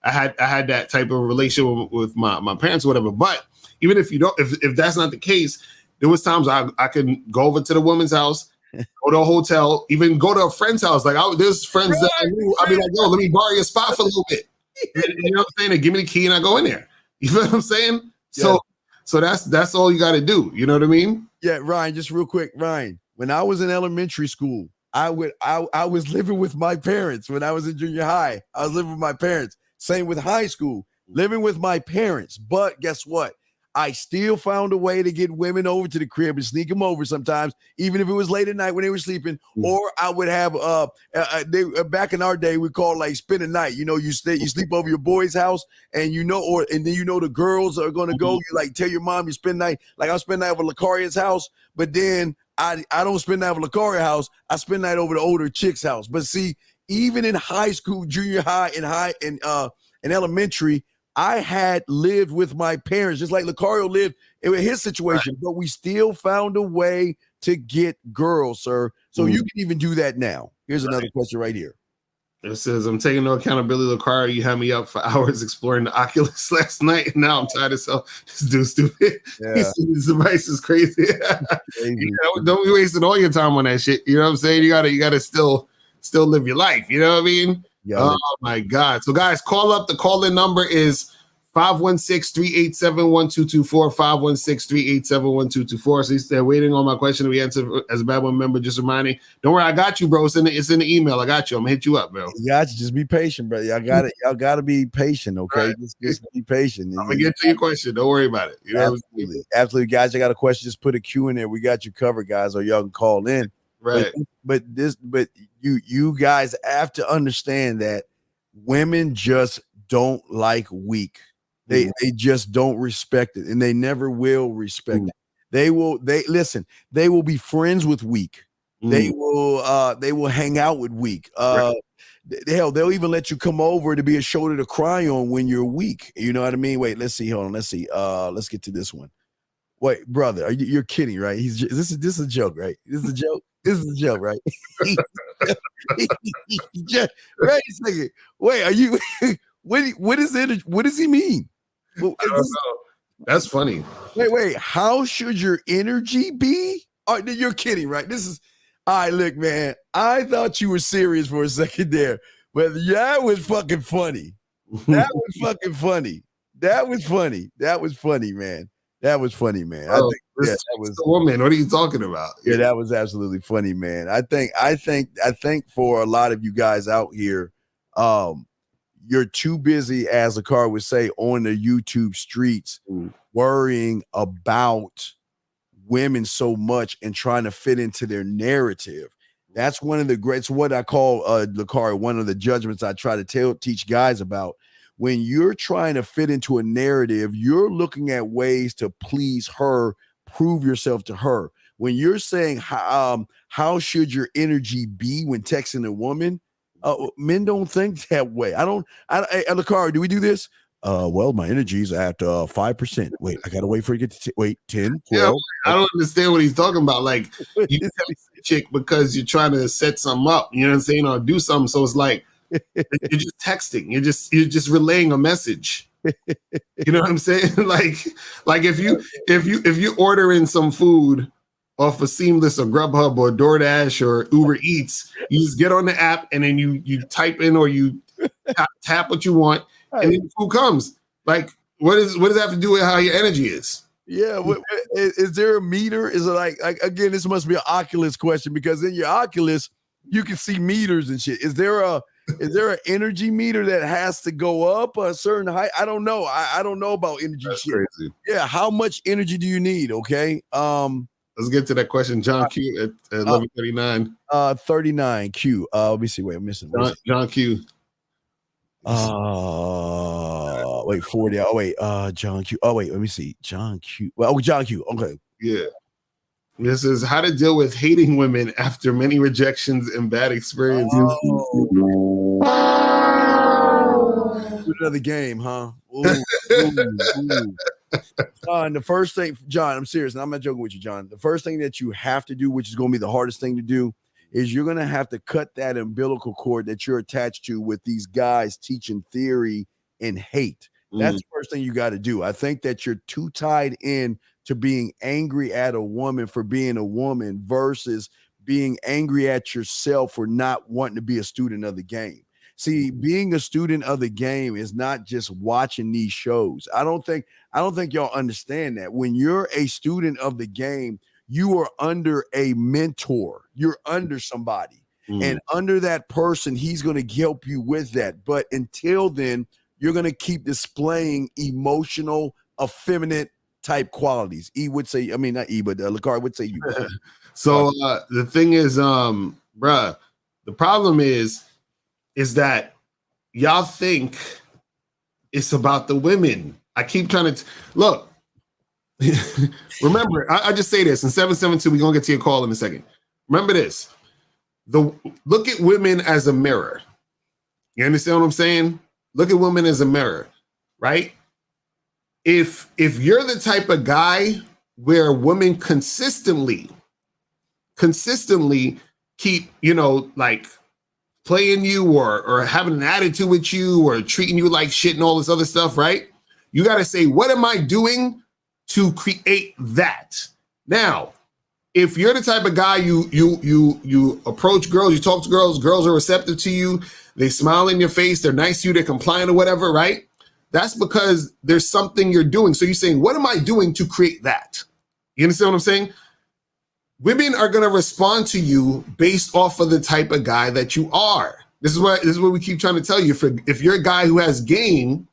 I had that type of relationship with my parents or whatever. But even if you don't, if that's not the case, there was times I could go over to the woman's house, go to a hotel, even go to a friend's house. Like, there's friends that I knew, I'd be like, yo, let me borrow your spot for a little bit. You know what I'm saying? They give me the key and I go in there. You feel what I'm saying? Yeah. So that's all you got to do. You know what I mean? Yeah, Ryan, just real quick, Ryan, when I was in elementary school, I was living with my parents. When I was in junior high, I was living with my parents. Same with high school, living with my parents. But guess what? I still found a way to get women over to the crib and sneak them over sometimes, even if it was late at night when they were sleeping. Or I would have back in our day we called like spend a night. You sleep over your boy's house, and then the girls are gonna go. You like tell your mom you spend night. Like I'll spend night over Lacaria's house, but then I don't spend night over Lacaria's house. I spend night over the older chick's house. But see, even in high school, junior high, and elementary, I had lived with my parents, just like Lucario lived in his situation, but we still found a way to get girls, sir. So you can even do that now. Here's another question right here. It says, I'm taking no accountability, Lucario. You had me up for hours exploring the Oculus last night, and now I'm tired of this dude's stupid. Yeah. This device is crazy. Don't be wasting all your time on that shit. You know what I'm saying? You gotta still live your life. You know what I mean? Yeah. Oh my God. So guys, call up. The call-in number is 516-387-1224, 516-387-1224. So they're waiting on my question to be answered as a bad one member. Just reminding, don't worry, I got you, bro. It's in the email. I got you. I'm gonna hit you up, bro. You got you. Just be patient, brother. Y'all gotta be patient, okay? Right. Just be patient. I'm gonna get to your question. Don't worry about it. You know, absolutely, guys. I got a question. Just put a Q in there. We got you covered, guys, or y'all can call in. Right. But you guys have to understand that women just don't like weak. They just don't respect it, and they never will respect it. They will be friends with weak. They will hang out with weak. Hell, they'll even let you come over to be a shoulder to cry on when you're weak. You know what I mean? Wait, let's see. Hold on. Let's see. Let's get to this one. Wait, brother, you're kidding, right? This is a joke, right? This is a joke. This is a joke, right? Wait a second. Wait, are you? What is it? What does he mean? Well, I don't know. That's funny. Wait. How should your energy be? Oh, you're kidding, right? This is all right. Look, man, I thought you were serious for a second there, but that was fucking funny. That was fucking funny. That was funny, man. That was funny, man. Oh, that was the woman. What are you talking about? Yeah, that was absolutely funny, man. I think for a lot of you guys out here, you're too busy, as the car would say, on the YouTube streets, worrying about women so much and trying to fit into their narrative. That's one of the greats. What I call one of the judgments I try to teach guys about. When you're trying to fit into a narrative, you're looking at ways to please her, prove yourself to her. When you're saying how should your energy be when texting a woman, men don't think that way. Lakara, do we do this? Well, my energy's at 5%. Wait, I gotta wait for it to get to 10, 12. Yeah, I don't understand what he's talking about. Like, you tell a chick because you're trying to set something up, you know what I'm saying, or do something. So it's like you're just texting. You're just relaying a message. You know what I'm saying? like if you order in some food off of Seamless or Grubhub or DoorDash or Uber Eats, you just get on the app and then you type in or you tap what you want, and then the food comes. Like, what does that have to do with how your energy is? Yeah, is there a meter? Is it like again? This must be an Oculus question, because in your Oculus you can see meters and shit. Is there an energy meter that has to go up a certain height? I don't know. I don't know about energy. That's shit. Crazy. Yeah, how much energy do you need? Okay. Let's get to that question. John Q at 11:39. 39 Q. Let me see. Wait, I'm missing. John Q. Wait, 40. Oh, wait. John Q. Oh, wait. Let me see. John Q. Well, John Q. Okay. Yeah. This is how to deal with hating women after many rejections and bad experiences. Another game, huh? Ooh. John, the first thing, John, I'm serious, and I'm not joking with you, John. The first thing that you have to do, which is going to be the hardest thing to do, is you're going to have to cut that umbilical cord that you're attached to with these guys teaching theory and hate. That's the first thing you got to do. I think that you're too tied in to being angry at a woman for being a woman versus being angry at yourself for not wanting to be a student of the game. See, being a student of the game is not just watching these shows. I don't think y'all understand that. When you're a student of the game, you are under a mentor. You're under somebody. And under that person, he's going to help you with that. But until then, you're going to keep displaying emotional, effeminate type qualities. E would say, I mean, not E, but Lakar would say you. So the thing is, bruh, the problem is that y'all think it's about the women. I keep trying to look. Remember, I just say this in 772. We're gonna get to your call in a second. Remember this: look at women as a mirror. You understand what I'm saying? Look at women as a mirror, right? If you're the type of guy where women consistently keep, like playing you or having an attitude with you or treating you like shit and all this other stuff, right? You got to say, what am I doing to create that? Now, if you're the type of guy you approach girls, you talk to girls are receptive to you, they smile in your face, they're nice to you, they're compliant or whatever, right? That's because there's something you're doing. So you're saying, what am I doing to create that? You understand what I'm saying? Women are going to respond to you based off of the type of guy that you are. This is what we keep trying to tell you. If you're a guy who has game,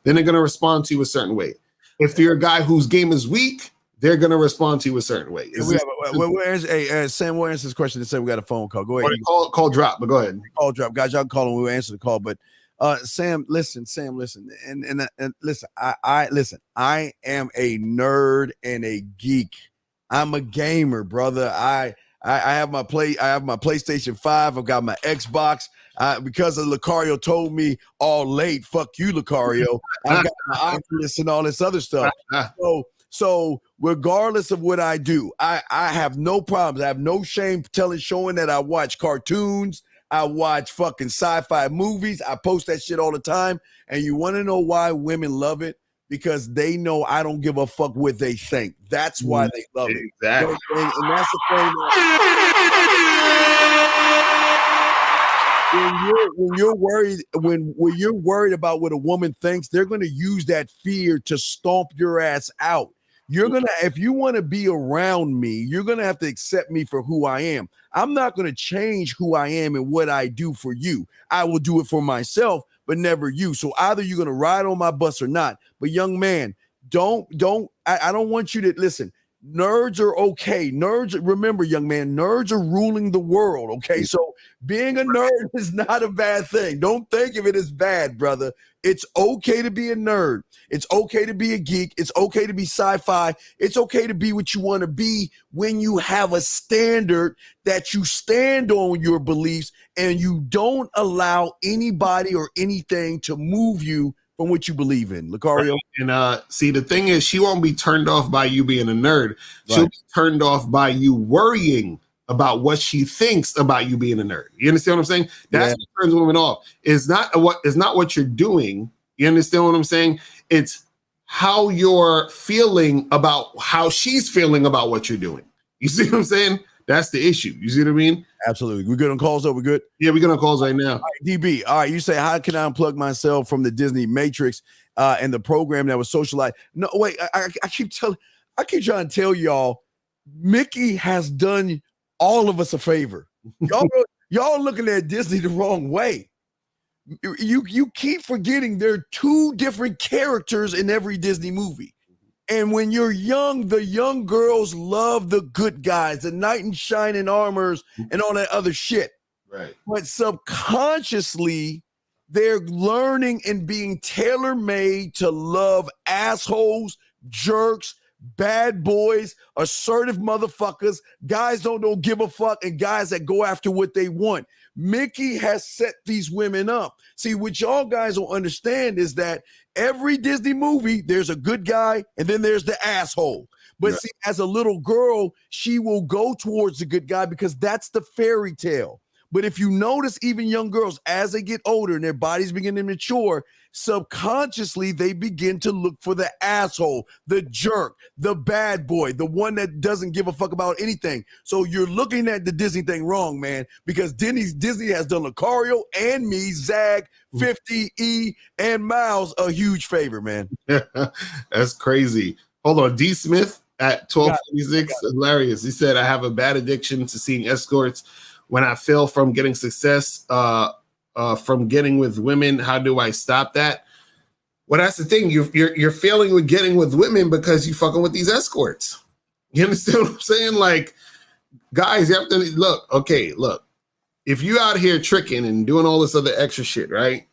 then they're going to respond to you a certain way. If you're a guy whose game is weak, they're going to respond to you a certain way. Sam, we'll answer this question. They said we got a phone call. Go ahead. Call drop, but go ahead. Call drop. Guys, y'all call and we'll answer the call. But Sam, listen. And listen, I am a nerd and a geek. I'm a gamer, brother. I have my PlayStation 5. I've got my Xbox. Because of Lucario told me all late, fuck you, Lucario. I've got my Oculus and all this other stuff. So regardless of what I do, I have no problems. I have no shame showing that I watch cartoons. I watch fucking sci-fi movies. I post that shit all the time. And you want to know why women love it? Because they know I don't give a fuck what they think. That's why they love it. Exactly. And that's the thing. When you're worried about what a woman thinks, they're going to use that fear to stomp your ass out. If you want to be around me, you're going to have to accept me for who I am. I'm not going to change who I am and what I do for you. I will do it for myself, but never you. So either you're going to ride on my bus or not. But young man, I don't want you to listen. Nerds are okay. Remember, young man, nerds are ruling the world. Okay. So being a nerd is not a bad thing. Don't think of it as bad, brother. It's okay to be a nerd. It's okay to be a geek. It's okay to be sci-fi. It's okay to be what you want to be when you have a standard that you stand on your beliefs and you don't allow anybody or anything to move you from what you believe in. Lucario? And see, the thing is, she won't be turned off by you being a nerd. She'll be turned off by you worrying about what she thinks about you being a nerd. You understand what I'm saying? That's what turns women off. It's not what you're doing. You understand what I'm saying? It's how you're feeling about how she's feeling about what you're doing. You see what I'm saying? That's the issue. You see what I mean? Absolutely. We good on calls though? We good? Yeah, we're good on calls right now. All right, DB. All right, you say, how can I unplug myself from the Disney Matrix and the program that was socialized? No, wait, I keep trying to tell y'all, Mickey has done all of us a favor. Y'all looking at Disney the wrong way. You keep forgetting there are two different characters in every Disney movie. And when you're young, the young girls love the good guys, the knight in shining armors and all that other shit. Right. But subconsciously, they're learning and being tailor-made to love assholes, jerks, bad boys, assertive motherfuckers, guys don't give a fuck, and guys that go after what they want. Mickey has set these women up. See, what y'all guys don't understand is that every Disney movie, there's a good guy and then there's the asshole. But see, as a little girl, she will go towards the good guy because that's the fairy tale. But if you notice, even young girls, as they get older and their bodies begin to mature, subconsciously, they begin to look for the asshole, the jerk, the bad boy, the one that doesn't give a fuck about anything. So you're looking at the Disney thing wrong, man, because Disney has done Lucario and me, Zag, 50, E, and Miles a huge favor, man. That's crazy. Hold on. D. Smith at 1246, hilarious. He said, I have a bad addiction to seeing escorts. When I fail from getting success from getting with women, how do I stop that? Well, that's the thing. You're failing with getting with women because you fucking with these escorts. You understand what I'm saying? Like, guys, you have to look. Okay, look. If you out here tricking and doing all this other extra shit, right?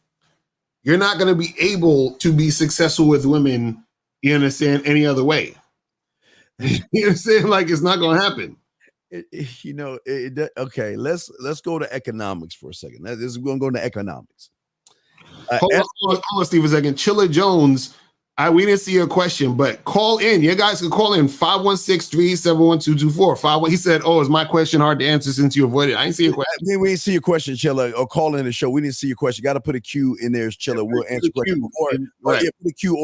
You're not going to be able to be successful with women. You understand? Any other way? You understand? Like, it's not going to happen. Okay. Let's go to economics for a second. This is going to go into economics. Hold on, Steve, a second. Chilla Jones, we didn't see your question, but call in. You guys can call in 516-371-2224. He said, "Oh, is my question hard to answer since you avoided it?" I didn't see your question. We didn't see your question, Chilla, or call in the show. We didn't see your question. Got to put a Q in there, Chilla. We'll answer question put a Q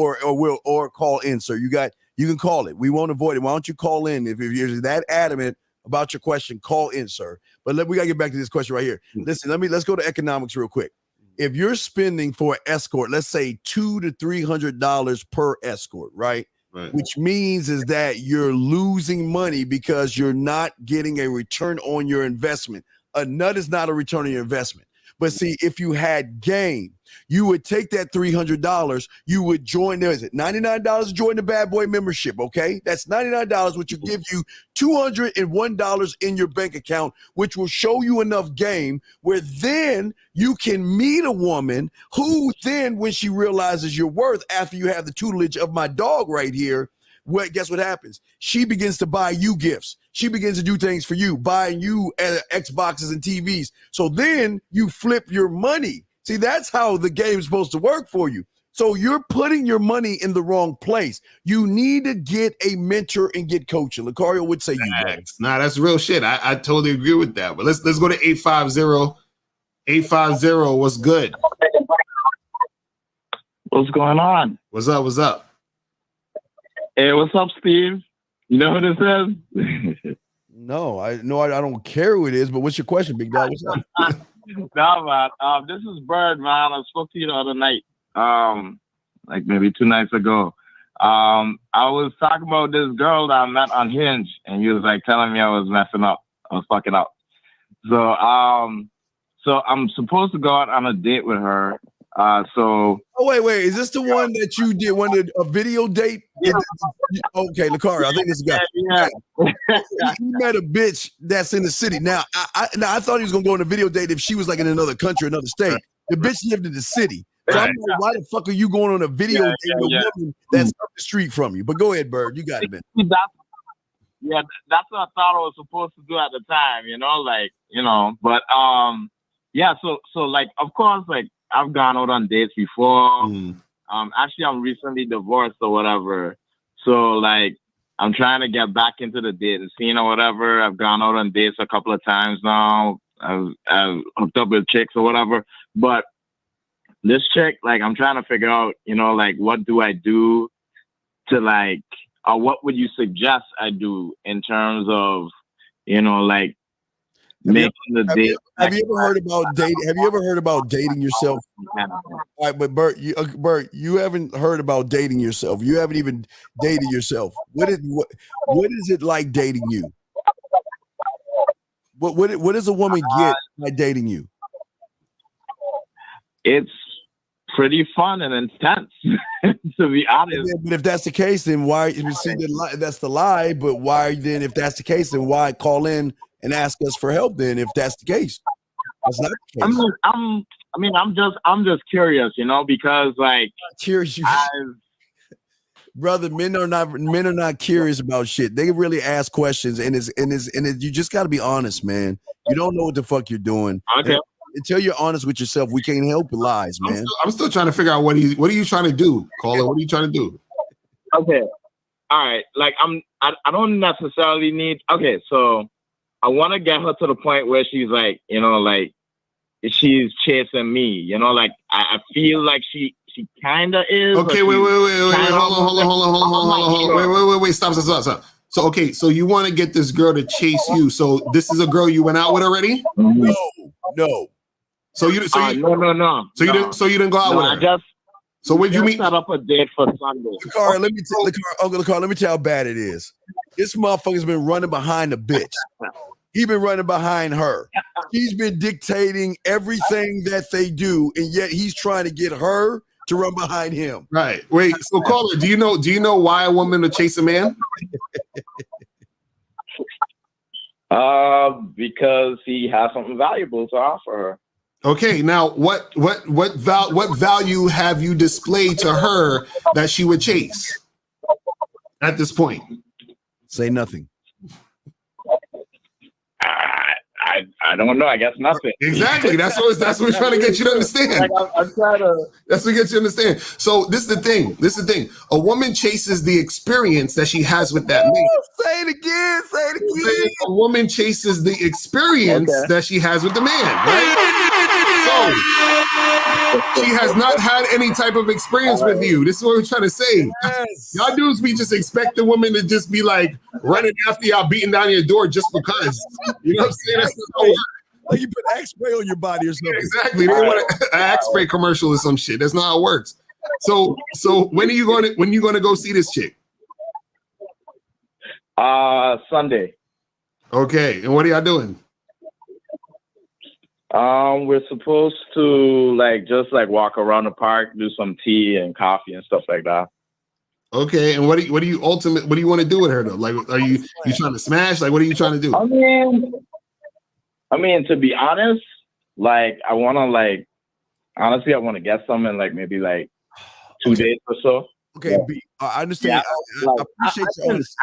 or call in, sir. You can call it. We won't avoid it. Why don't you call in if you're that adamant about your question? Call in, sir. But we got to get back to this question right here. Listen, let's go to economics real quick. If you're spending for an escort, let's say $200 to $300 per escort, right? Which means is that you're losing money because you're not getting a return on your investment. A nut is not a return on your investment. But see, if you had game, you would take that $300, you would join, there is it, $99 to join the Bad Boy membership, okay? That's $99, which will give you $201 in your bank account, which will show you enough game where then you can meet a woman who then, when she realizes your worth, after you have the tutelage of my dog right here, guess what happens? She begins to buy you gifts. She begins to do things for you, buying you Xboxes and TVs. So then you flip your money. See, that's how the game's supposed to work for you. So you're putting your money in the wrong place. You need to get a mentor and get coaching. Lucario would say you. Nah, that's real shit. I totally agree with that. But let's go to 850. 850, what's good? What's going on? What's up? Hey, what's up, Steve? You know who this is? No, I don't care who it is, but what's your question, big dog? What's up? No, man. This is Bird, man. I spoke to you the other night, like maybe 2 nights ago. I was talking about this girl that I met on Hinge, and you was like telling me I was messing up. I was fucking up. So I'm supposed to go out on a date with her. Oh wait, is this the one that you did a video date? Yeah. Okay, Lucario, I think this guy. Yeah. He met a bitch that's in the city. Now I thought he was gonna go on a video date if she was like in another country, another state. The bitch lived in the city. So I'm like, why the fuck are you going on a video date with a woman that's up the street from you? But go ahead, Bird, you got it, man. That's what I thought I was supposed to do at the time, but so like, of course, like, I've gone out on dates before. Actually, I'm recently divorced or whatever. So, like, I'm trying to get back into the dating scene or whatever. I've gone out on dates a couple of times now. I've hooked up with chicks or whatever. But this chick, like, I'm trying to figure out, like, what do I do to, like, or what would you suggest I do in terms of, like, Have you ever heard about dating? Have you ever heard about dating yourself? All right, but Bert, you haven't heard about dating yourself. You haven't even dated yourself. What is it like dating you? What does a woman get by dating you? It's pretty fun and intense, to be honest. But if that's the case, then why? You see, that's the lie. But why then? If that's the case, then why call in and ask us for help? Then, if that's the case, that's not the case. I'm just curious, because like curious. Brother, men are not curious about shit. They really ask questions, and you just got to be honest, man. You don't know what the fuck you're doing. Okay. Until you're honest with yourself, we can't help the lies, man. I'm still trying to figure out what are you trying to do, caller? What are you trying to do? Okay. All right. Like I don't necessarily need. Okay, so I want to get her to the point where she's like, like she's chasing me. Like I feel like she kind of is. Okay, wait. Hold on. Wait. Stop. So, okay, so you want to get this girl to chase you. So this is a girl you went out with already? No. No. So you didn't go out with her. So where'd you meet? Set up a date for Sunday. Uncle Lacar, let me tell you how bad it is. This motherfucker's been running behind the bitch. He's been running behind her. He's been dictating everything that they do, and yet he's trying to get her to run behind him. Right. Wait. So, caller, do you know why a woman would chase a man? Because he has something valuable to offer her. Okay. Now, what value have you displayed to her that she would chase at this point? Say nothing. I don't know. I guess nothing. Exactly. That's what we're trying to get you to understand. Like I'm trying to. That's what we get you to understand. So this is the thing. A woman chases the experience that she has with that man. Say it again. A woman chases the experience that she has with the man, right? So she has not had any type of experience with you. This is what we're trying to say. Yes. Y'all dudes, we just expect the woman to just be like running after y'all, beating down your door just because. You know what I'm saying? That's not how it works. Like you put X-spray on your body or something. Exactly. They want an X-spray commercial or some shit. That's not how it works. So when are you going to go see this chick? Sunday. Okay. And what are y'all doing? We're supposed to just walk around the park, do some tea and coffee and stuff like that. Okay. And what do you want to do with her though? Like, are you trying to smash? Like, what are you trying to do? I mean, to be honest, I want to honestly, I want to get some in maybe 2 days or so. Okay, B, I understand. Yeah, I appreciate your honesty.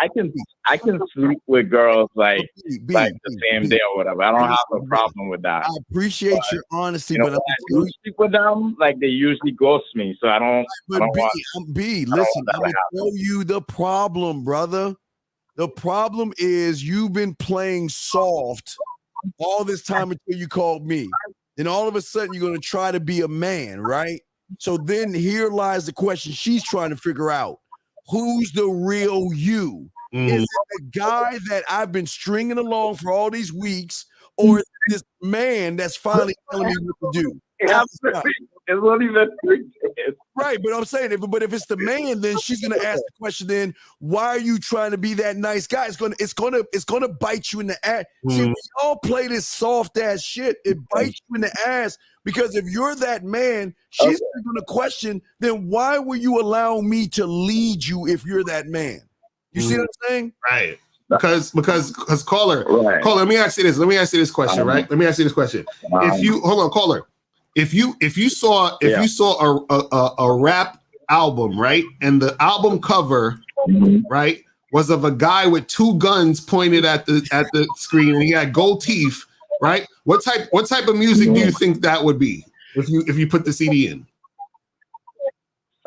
I can sleep with girls the same day or whatever. I don't have a problem with that. I appreciate your honesty, but when I do sleep with them, they usually ghost me, so I don't. But B, listen, I'm gonna tell you the problem, brother. The problem is you've been playing soft all this time until you called me, and all of a sudden you're gonna try to be a man, right? So then here lies the question she's trying to figure out. Who's the real you? Is it the guy that I've been stringing along for all these weeks, or is it this man that's finally telling me what to do? It's not even 3 days. Right, but I'm saying, if it's the man, then she's gonna ask the question. Then why are you trying to be that nice guy? It's gonna bite you in the ass. See, we all play this soft ass shit. It bites you in the ass because if you're that man, she's gonna question. Then why will you allow me to lead you if you're that man? You see what I'm saying? Right. Because caller, let me ask you this question, right? Let me ask you this question. If you caller. If you saw a rap album, right, and the album cover, right, was of a guy with 2 guns pointed at the screen and he had gold teeth, right? What type of music do you think that would be if you put the CD in?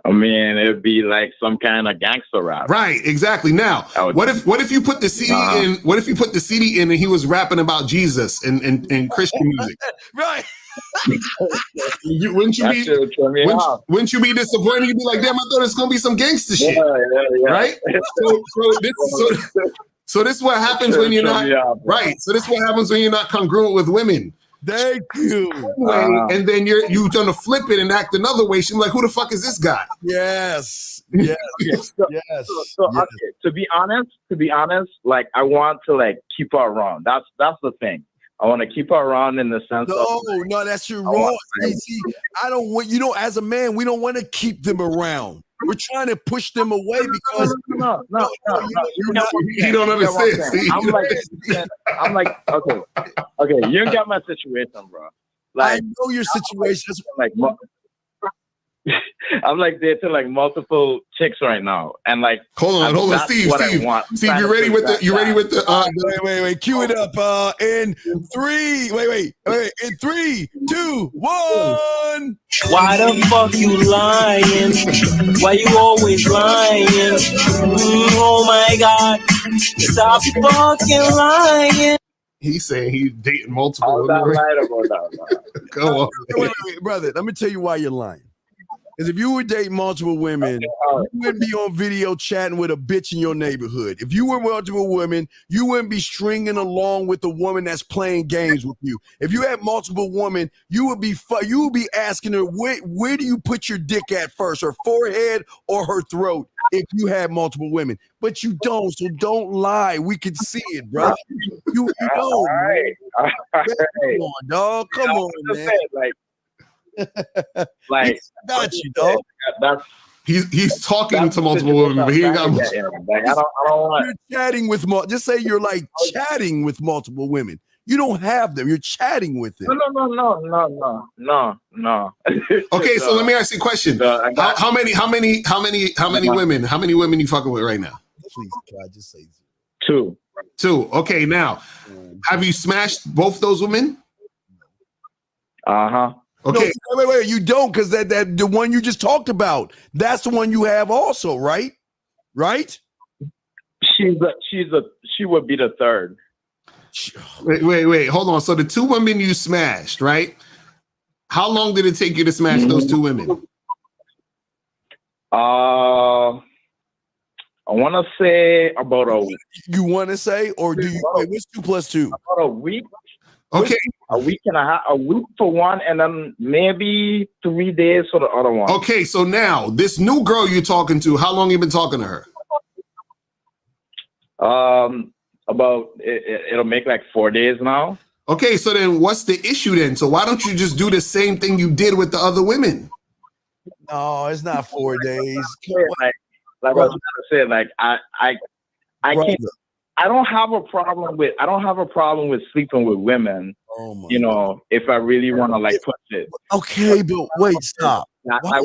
I mean, it'd be some kind of gangster rap. Right, exactly. Now, what if you put the CD in? What if you put the CD in and he was rapping about Jesus and Christian music? Right. Wouldn't you be disappointed? You'd be like, damn, I thought it's gonna be some gangster shit. Yeah. Right? So this is what happens when you're not right. So this is what happens when you're not congruent with women. Thank you. And then you're gonna flip it and act another way. She's like, who the fuck is this guy? Yes. Okay, to be honest, I want to keep her around. That's the thing. I want to keep her around in the sense no, that's your wrong. See, I don't want as a man, we don't want to keep them around. We're trying to push them away because no. You don't understand. I'm like, okay, you don't get my situation, bro. I know your situation. I'm dating multiple chicks right now, and hold on, Steve, you ready with the wait, cue it up. In 3, in 3, 2, 1. Why the fuck you lying? Why you always lying? Oh my God, stop fucking lying. He's saying he's dating multiple women. Come on, wait, brother. Let me tell you why you're lying. Because if you were dating multiple women, you wouldn't be on video chatting with a bitch in your neighborhood. If you were multiple women, you wouldn't be stringing along with the woman that's playing games with you. If you had multiple women, you would be asking her, where do you put your dick at first, her forehead or her throat, if you had multiple women. But you don't, so don't lie. We can see it, bro. You know. All right. Come on, dog. Come on, man. Like, got you, dog. That's He's talking that's to the multiple situation women, but I'm he ain't trying got. to get in. Like, I don't want. You're chatting with just say you're like chatting with multiple women. You don't have them. You're chatting with them. No. Okay, so let me ask you a question. How many women? How many women you fucking with right now? Please, God, just say 2. Okay, now have you smashed both those women? Uh-huh. Okay. No, wait. You don't, because that the one you just talked about, that's the one you have also, right? Right? She would be the third. Wait. Hold on. So the 2 women you smashed, right? How long did it take you to smash those 2 women? I want to say about a week. You want to say, or do you? Wait, what's 2 plus 2? About a week. Okay. A week and a half. A week for one, and then maybe 3 days for the other one. Okay. So now this new girl you're talking to, how long you been talking to her? About it'll make like 4 days now. Okay. So then what's the issue then? So why don't you just do the same thing you did with the other women? No, it's not 4 days. Like I was trying to say, like I can't. I don't have a problem with sleeping with women. Oh my God. If I really want to like push it. Okay, but wait, stop. I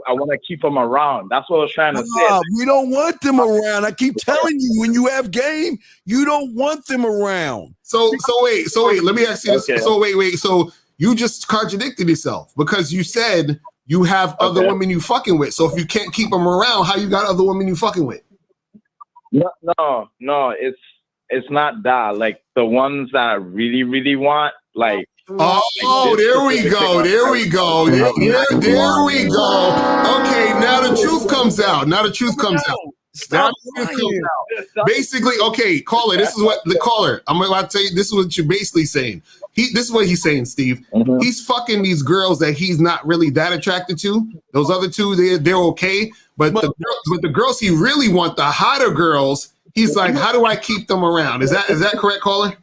wanna keep them around. That's what I was trying to say. We don't want them around. I keep telling you, when you have game, you don't want them around. So wait. Let me ask you this. Okay. So wait. So you just contradicted yourself because you said you have other women you fucking with. So if you can't keep them around, how you got other women you fucking with? No. It's not that. Like the ones that I really, really want, like. Oh, there we go. There we go. Okay, now the truth comes out. Stop lying. Basically, okay, caller. This is what the caller. I'm about to tell you. This is what you're basically saying. This is what he's saying, Steve. Mm-hmm. He's fucking these girls that he's not really that attracted to. Those other 2, they're okay, but the girls he really want, the hotter girls, he's like, how do I keep them around? Is that correct, caller?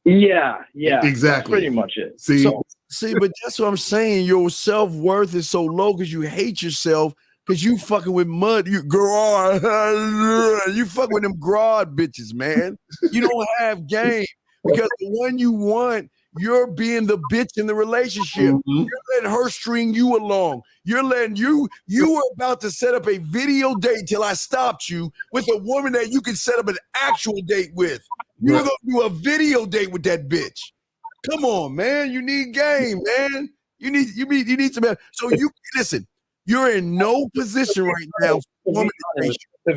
Yeah, exactly. That's pretty much it. See, but that's what I'm saying. Your self-worth is so low because you hate yourself because you fucking with mud. You fucking with them broad bitches, man. You don't have game because the one you want, you're being the bitch in the relationship. Mm-hmm. You're letting her string you along. You're letting you were about to set up a video date till I stopped you with a woman that you can set up an actual date with. You were gonna do a video date with that bitch. Come on, man. You need game, man. You need some. So you listen. You're in no position right now. To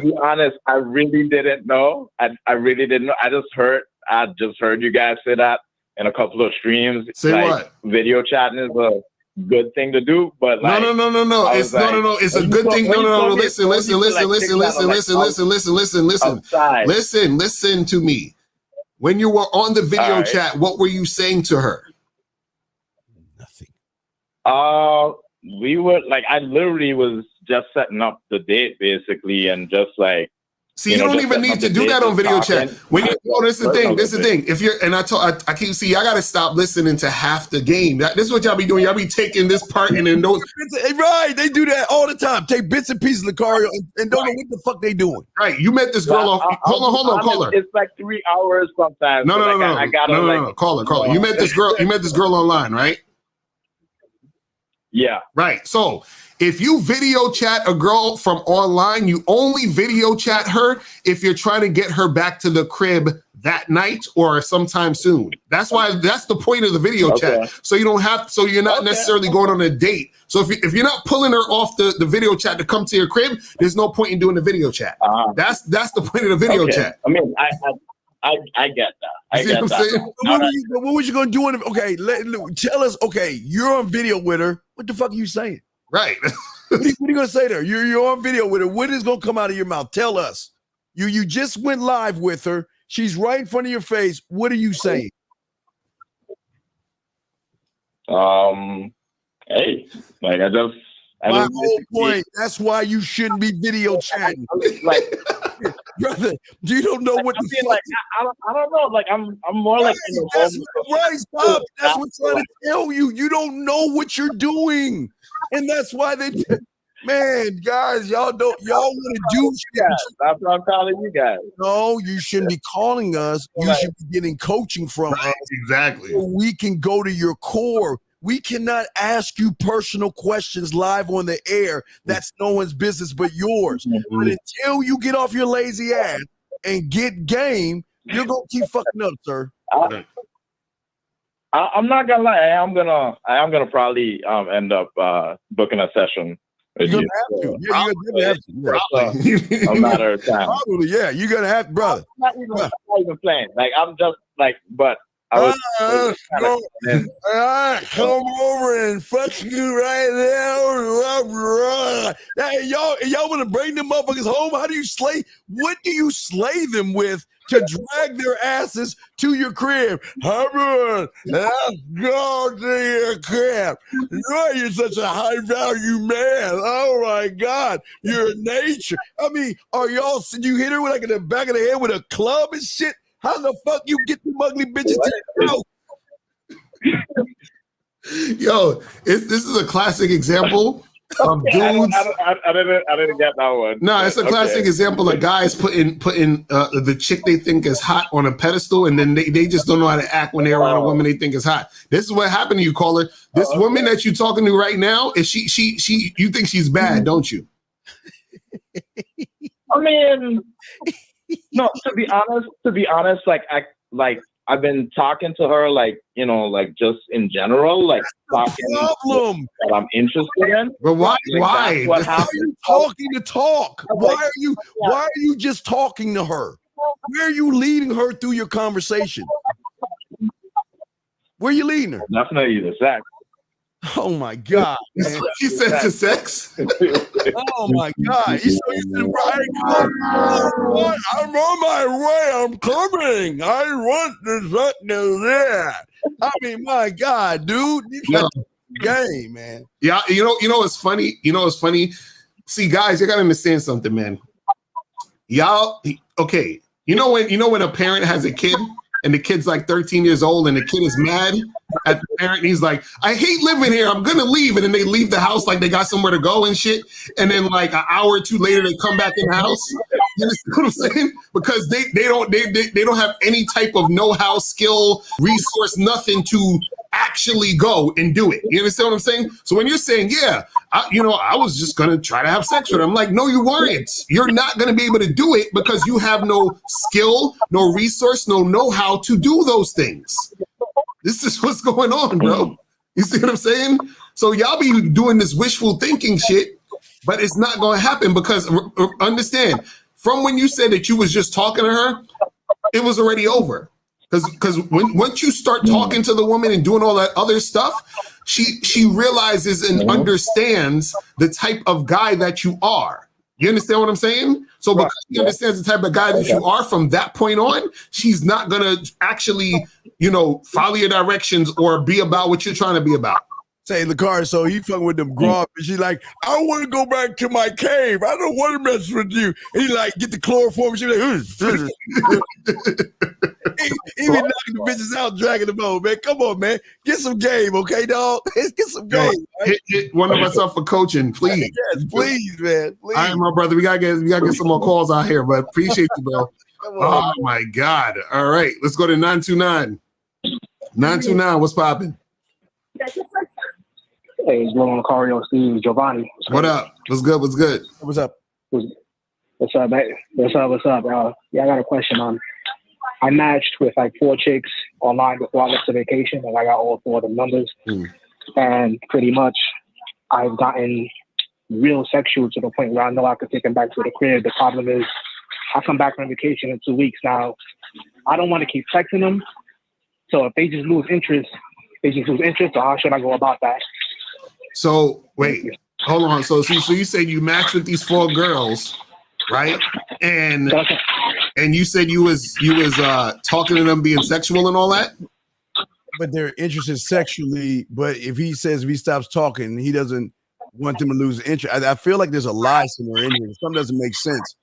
be honest, I really didn't know. I really didn't know. I just heard you guys say that in a couple of streams. Say like, what? Video chatting is a good thing to do, but like no. It's It's a good thing. No. Listen to me. When you were on the video chat, what were you saying to her? Nothing. We were like, I literally was just setting up the date basically, and just like. See, you don't even need to do that on video chat. When you this is the thing. This is the thing. If you're I keep see, I gotta stop listening to half the game. This is what y'all be doing. Y'all be taking this part and then those. Right, they do that all the time. Take bits and pieces of the car and don't know what the fuck they doing. Right, you met this girl off. Hold on, caller. It's like 3 hours sometimes. No. Caller. You met this girl. You met this girl online, right? Yeah. Right. So if you video chat a girl from online, you only video chat her if you're trying to get her back to the crib that night or sometime soon. That's the point of the video chat. So you don't have, so you're not necessarily going on a date. So if you're not pulling her off the video chat to come to your crib, there's no point in doing the video chat. That's the point of the video chat. I mean, I get that. I get that. What was you going to do? Tell us, you're on video with her. What the fuck are you saying? Right. What are you going to say to her? You're on video with her. What is going to come out of your mouth? Tell us. You just went live with her. She's right in front of your face. What are you saying? Hey, like my whole point. That's why you shouldn't be video chatting. brother, you don't know what the fuck. Like, I don't know. Like, I'm more like in the that's moment. right. Stop. That's what's trying to tell you. You don't know what you're doing, and that's why they. Man, guys, y'all want to do shit. That's what I'm calling you guys. No, you shouldn't be calling us. You should be getting coaching from us. Exactly. So we can go to your core. We cannot ask you personal questions live on the air. That's no one's business but yours. But until you get off your lazy ass and get game, you're gonna keep fucking up, sir. I'm not gonna lie. I am gonna probably end up booking a session. You're gonna have to. Yeah, you're gonna have to. Yeah. A matter of time. Probably, yeah. You're gonna have to, brother. I'm not even playing. Like, I'm just like, but I was come over and fuck you right now. Y'all want to bring them motherfuckers home? How do you slay? What do you slay them with to drag their asses to your crib? Let's go to your crib. You're such a high value man. Oh my God, you're nature. I mean, you hit her with like in the back of the head with a club and shit? How the fuck you get them ugly bitches to your house? Yo, this is a classic example of dudes. I didn't get that one. No, it's a classic example of guys putting the chick they think is hot on a pedestal, and then they just don't know how to act when they're around a woman they think is hot. This is what happened to you, caller. This woman that you're talking to right now, is she you think she's bad, don't you? I mean, no, to be honest, I've been talking to her, like, you know, like just in general, like talking problem that I'm interested in. But why? Like, why? Why are you talking to talk? Why are you just talking to her? Where are you leading her through your conversation? Where are you leading her? Definitely the sex. Oh my God! Man. She said to sex. Oh my God! You so used to I'm on my way. I'm coming. I want to suck that. I mean, my God, dude, you got the game, man. Yeah, you know what's funny? You know what's funny? See, guys, you gotta understand something, man. Y'all, okay. You know when a parent has a kid and the kid's like 13 years old and the kid is mad at the parent and he's like, I hate living here, I'm gonna leave. And then they leave the house like they got somewhere to go and shit. And then like an hour or two later they come back in the house. You understand what I'm saying? Because they don't have any type of know-how, skill, resource, nothing to actually go and do it. You understand what I'm saying? So when you're saying, yeah, I was just gonna try to have sex with her, I'm like, no, you weren't. You're not gonna be able to do it because you have no skill, no resource, no know-how to do those things. This is what's going on, bro. You see what I'm saying? So y'all be doing this wishful thinking shit, but it's not gonna happen because understand, from when you said that you was just talking to her, it was already over. Because once you start talking to the woman and doing all that other stuff, she realizes and understands the type of guy that you are. You understand what I'm saying? So because she understands the type of guy that you are from that point on, she's not gonna actually, follow your directions or be about what you're trying to be about. Say in the car, so he fucking with them grub, and she's like, I want to go back to my cave. I don't want to mess with you. And he like, get the chloroform. She's like, he be knocking the bitches out, dragging them over, man. Come on, man. Get some game, okay, dog? Get some game. Right? Hit one of us up for coaching, please. Yes, please, man. Please. All right, my brother. We gotta get some more calls out here, but appreciate you, bro. Oh my God. All right, let's go to 929. 929, what's popping? Hey, it's going on Cario, Steve, Giovanni. What up? What's good? What's good? What's up? What's up, man? What's up? Yeah, I got a question on. I matched with like 4 chicks online before I left to vacation, and I got all 4 of the numbers. And pretty much, I've gotten real sexual to the point where I know I could take them back to the crib. The problem is, I come back from vacation in 2 weeks. Now, I don't want to keep texting them. So if they just lose interest, or how should I go about that? So wait, hold on. So you said you matched with these 4 girls, right? And you said you was talking to them, being sexual and all that. But they're interested sexually. But if he stops talking, he doesn't want them to lose interest. I feel like there's a lie somewhere in here. Something doesn't make sense.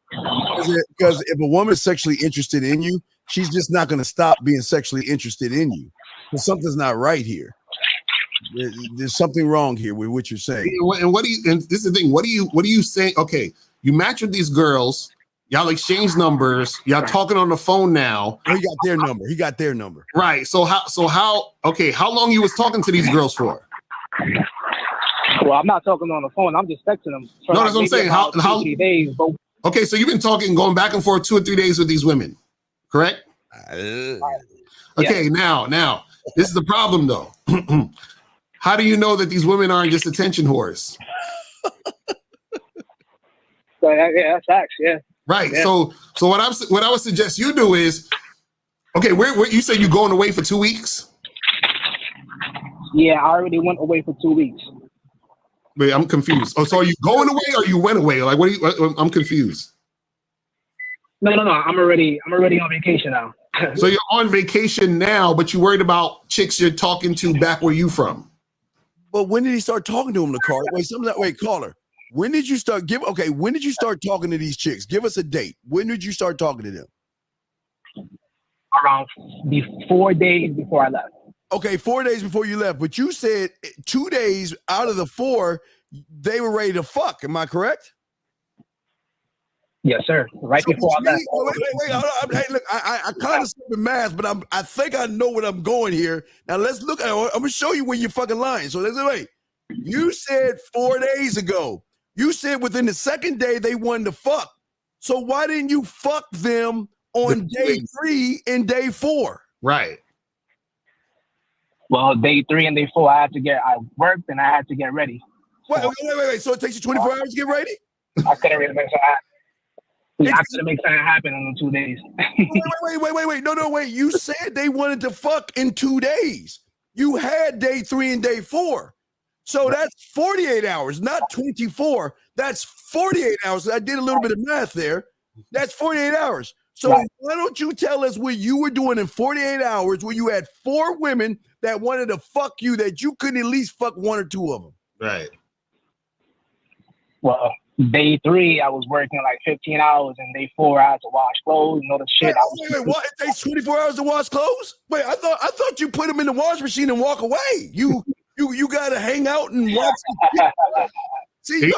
Because if a woman's sexually interested in you, she's just not going to stop being sexually interested in you. Because something's not right here. There's something wrong here with what you're saying. And what do you? And this is the thing. What do you say? Okay, you match with these girls. Y'all exchange numbers. Y'all talking on the phone now. Oh, he got their number. Right. So how? Okay. How long you was talking to these girls for? Well, I'm not talking on the phone. I'm just texting them. No, that's what I'm saying. How 3 days? But okay, so you've been going back and forth 2 or 3 days with these women, correct? Okay, now this is the problem though. How do you know that these women aren't just attention whores? Yeah, that's facts. Yeah. Right. Yeah. So what I would suggest you do is, okay, where you said you going away for 2 weeks? Yeah, I already went away for 2 weeks. Wait, I'm confused. Oh, so are you going away or you went away? Like, I'm confused. No. I'm already on vacation now. So you're on vacation now, but you're worried about chicks you're talking to back where you from. But when did he start talking to him, Nicole? Wait, caller. When did you start when did you start talking to these chicks? Give us a date. When did you start talking to them? Around 4 days before I left. Okay, 4 days before you left. But you said 2 days out of the 4, they were ready to fuck. Am I correct? Yes, sir. Right before I left. Wait. Hey, look, I kind of skipping math, but I think I know what I'm going here. Now let's look. I'm gonna show you where you're fucking lying. So let's wait. You said 4 days ago. You said within the second day they wanted to fuck. So why didn't you fuck them on day 3 and day 4? Right. Well, day 3 and day 4, I worked and I had to get ready. Wait. So it takes you 24 hours to get ready? I couldn't really make something happen. Yeah, I couldn't make something happen in 2 days. Wait. No, wait. You said they wanted to fuck in 2 days. You had day 3 and day 4. So that's 48 hours, not 24. That's 48 hours. I did a little bit of math there. That's 48 hours. So why don't you tell us what you were doing in 48 hours where you had 4 women that wanted to fuck you that you couldn't at least fuck 1 or 2 of them? Right. Well, day 3, I was working like 15 hours, and day 4, I had to wash clothes and all the shit. Wait, what? It takes 24 hours to wash clothes? Wait, I thought you put them in the wash machine and walk away. You gotta hang out and watch. See, you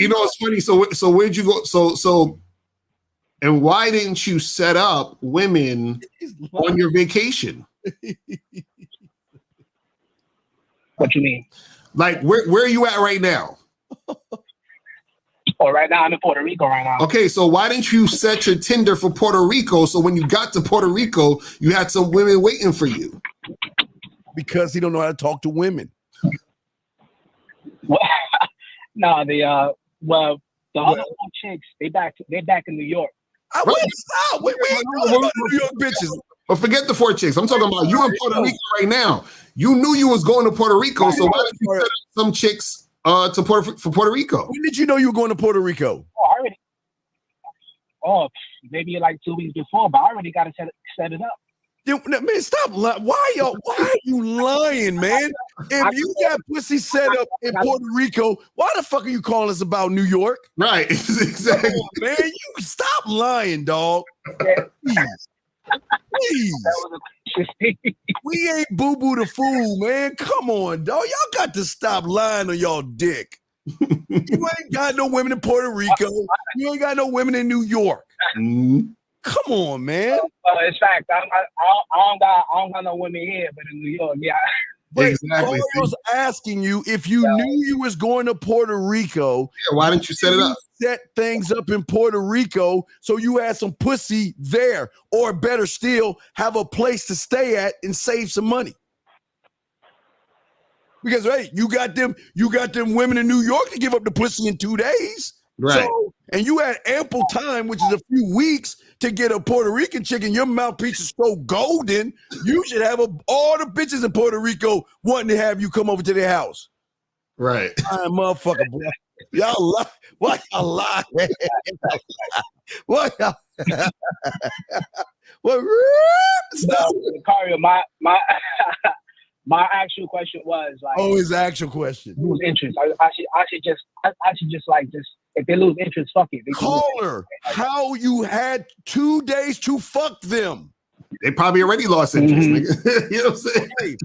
know, it's funny. So where'd you go? So, and why didn't you set up women on your vacation? What you mean? Like, where are you at right now? Oh, right now I'm in Puerto Rico right now. Okay, so why didn't you set your Tinder for Puerto Rico? So when you got to Puerto Rico, you had some women waiting for you. Because he don't know how to talk to women. Well, no, the other 2 chicks, they back in New York. I wouldn't stop. Wait, New York bitches. But forget the 4 chicks. I'm talking about you in Puerto Rico right now. You knew you was going to Puerto Rico, so why didn't you set up some chicks for Puerto Rico? When did you know you were going to Puerto Rico? Maybe like 2 weeks before, but I already got to set it up. Man, stop lying. Why are you lying, man? If you got pussy set up in Puerto Rico, why the fuck are you calling us about New York? Right, exactly. On, man, you stop lying, dog. Please. We ain't boo-boo the fool, man. Come on, dog. Y'all got to stop lying on y'all dick. You ain't got no women in Puerto Rico. You ain't got no women in New York. Mm-hmm. Come on, man. It's fact. I don't got no women here, but in New York, yeah. But exactly. I was asking you if you knew you was going to Puerto Rico. Yeah, why didn't you set it up? Set things up in Puerto Rico so you had some pussy there, or better still, have a place to stay at and save some money. Because hey, you got them women in New York to give up the pussy in 2 days. Right. So, and you had ample time, which is a few weeks, to get a Puerto Rican chick, and your mouthpiece is so golden, you should have all the bitches in Puerto Rico wanting to have you come over to their house. Right. I'm motherfucker, boy. Y'all lie. Why y'all lie? What y'all? What? Stop. Mario, my actual question was like. Oh, his actual question. Whose interest? I should just if they lose interest, fuck it. Caller, how you had 2 days to fuck them? They probably already lost interest, nigga. You know what I'm saying?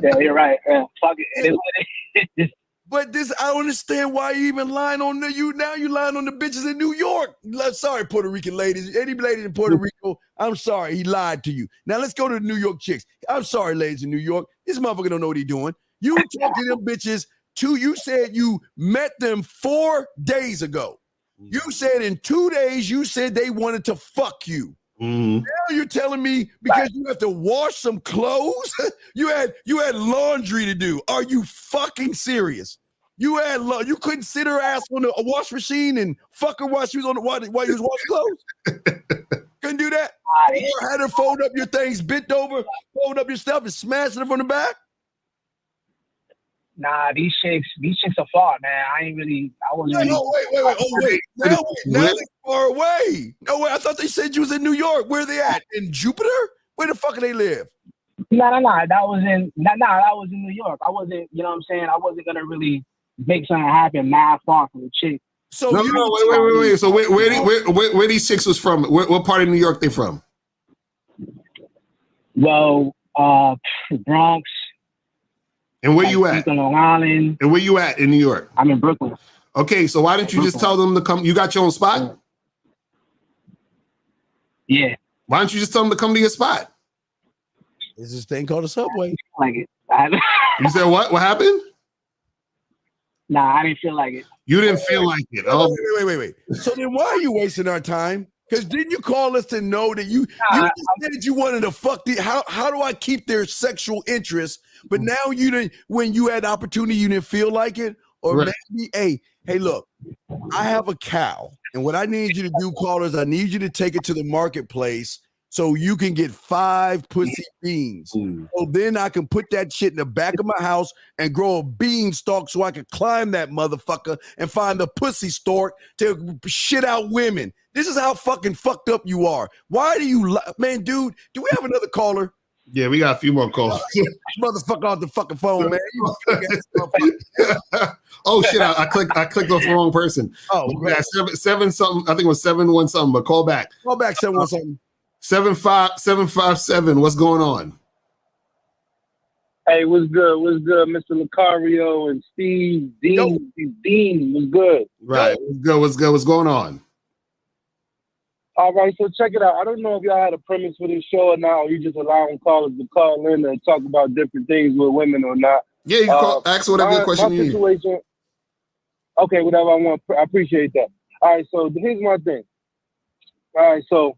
Yeah, you're right. Fuck it. But this, I don't understand why you even lying on you. Now you lying on the bitches in New York. Sorry, Puerto Rican ladies. Any lady in Puerto Rico, I'm sorry, he lied to you. Now let's go to the New York chicks. I'm sorry, ladies in New York. This motherfucker don't know what he's doing. You talk to them bitches. You said you met them 4 days ago. You said in 2 days, you said they wanted to fuck you. Now you're telling me because you have to wash some clothes, you had laundry to do. Are you fucking serious? You couldn't sit her ass on a wash machine and fuck her while she was on while you was washing clothes? Couldn't do that? Or had her fold up your things, bent over, fold up your stuff and smash it from the back? Nah, these chicks are far, man. I wasn't really. Wait. Now they're far away. No, wait, I thought they said you was in New York. Where are they at? In Jupiter? Where the fuck do they live? No. That was in New York. I wasn't, you know what I'm saying? I wasn't gonna really make something happen mad far from the chick. So wait. So where these chicks was from? What part of New York they from? Well, Bronx. And where you at? Long Island. And where you at in New York? I'm in Brooklyn. Okay, so why didn't you just tell them to come? You got your own spot? Yeah. Why don't you just tell them to come to your spot? There's this thing called a subway. Like it. You said what? What happened? Nah, I didn't feel like it. You didn't feel like it. Oh. Wait. So then why are you wasting our time? Because didn't you call us to know that you said you wanted to fuck how do I keep their sexual interest? But now you didn't, when you had opportunity, you didn't feel like it? Or right. Maybe, hey, look, I have a cow. And what I need you to do, callers, I need you to take it to the marketplace so you can get 5 pussy beans. So then I can put that shit in the back of my house and grow a beanstalk so I can climb that motherfucker and find the pussy stork to shit out women. This is how fucking fucked up you are. Why do you, man, dude, do we have another caller? Yeah, we got a few more calls. Motherfucker off the fucking phone, man. Oh shit! I clicked off the wrong person. Oh, yeah, seven something. I think it was 7-1 something. But call back. Call back 7-1 something. 757. What's going on? Hey, what's good? What's good, Mr. Lucario and Steve Dean? Dean, what's good? Right. What's good? What's going on? All right, so check it out. I don't know if y'all had a premise for this show or not, or you just allowing callers to call in and talk about different things with women or not. Yeah, you can ask whatever question you need. Okay, whatever I want. I appreciate that. All right, so here's my thing. All right, so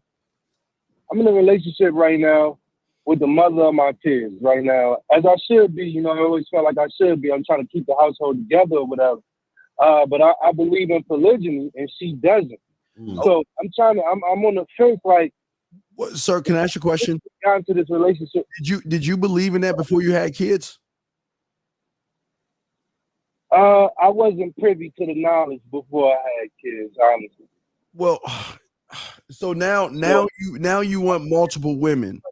I'm in a relationship right now with the mother of my kids right now, as I should be. You know, I always felt like I should be. I'm trying to keep the household together or whatever. But I believe in polygyny, and she doesn't. So I'm on the fence, like, sir, can I ask you a question? Got into this relationship. Did you believe in that before you had kids? I wasn't privy to the knowledge before I had kids, honestly. Well, so now you want multiple women.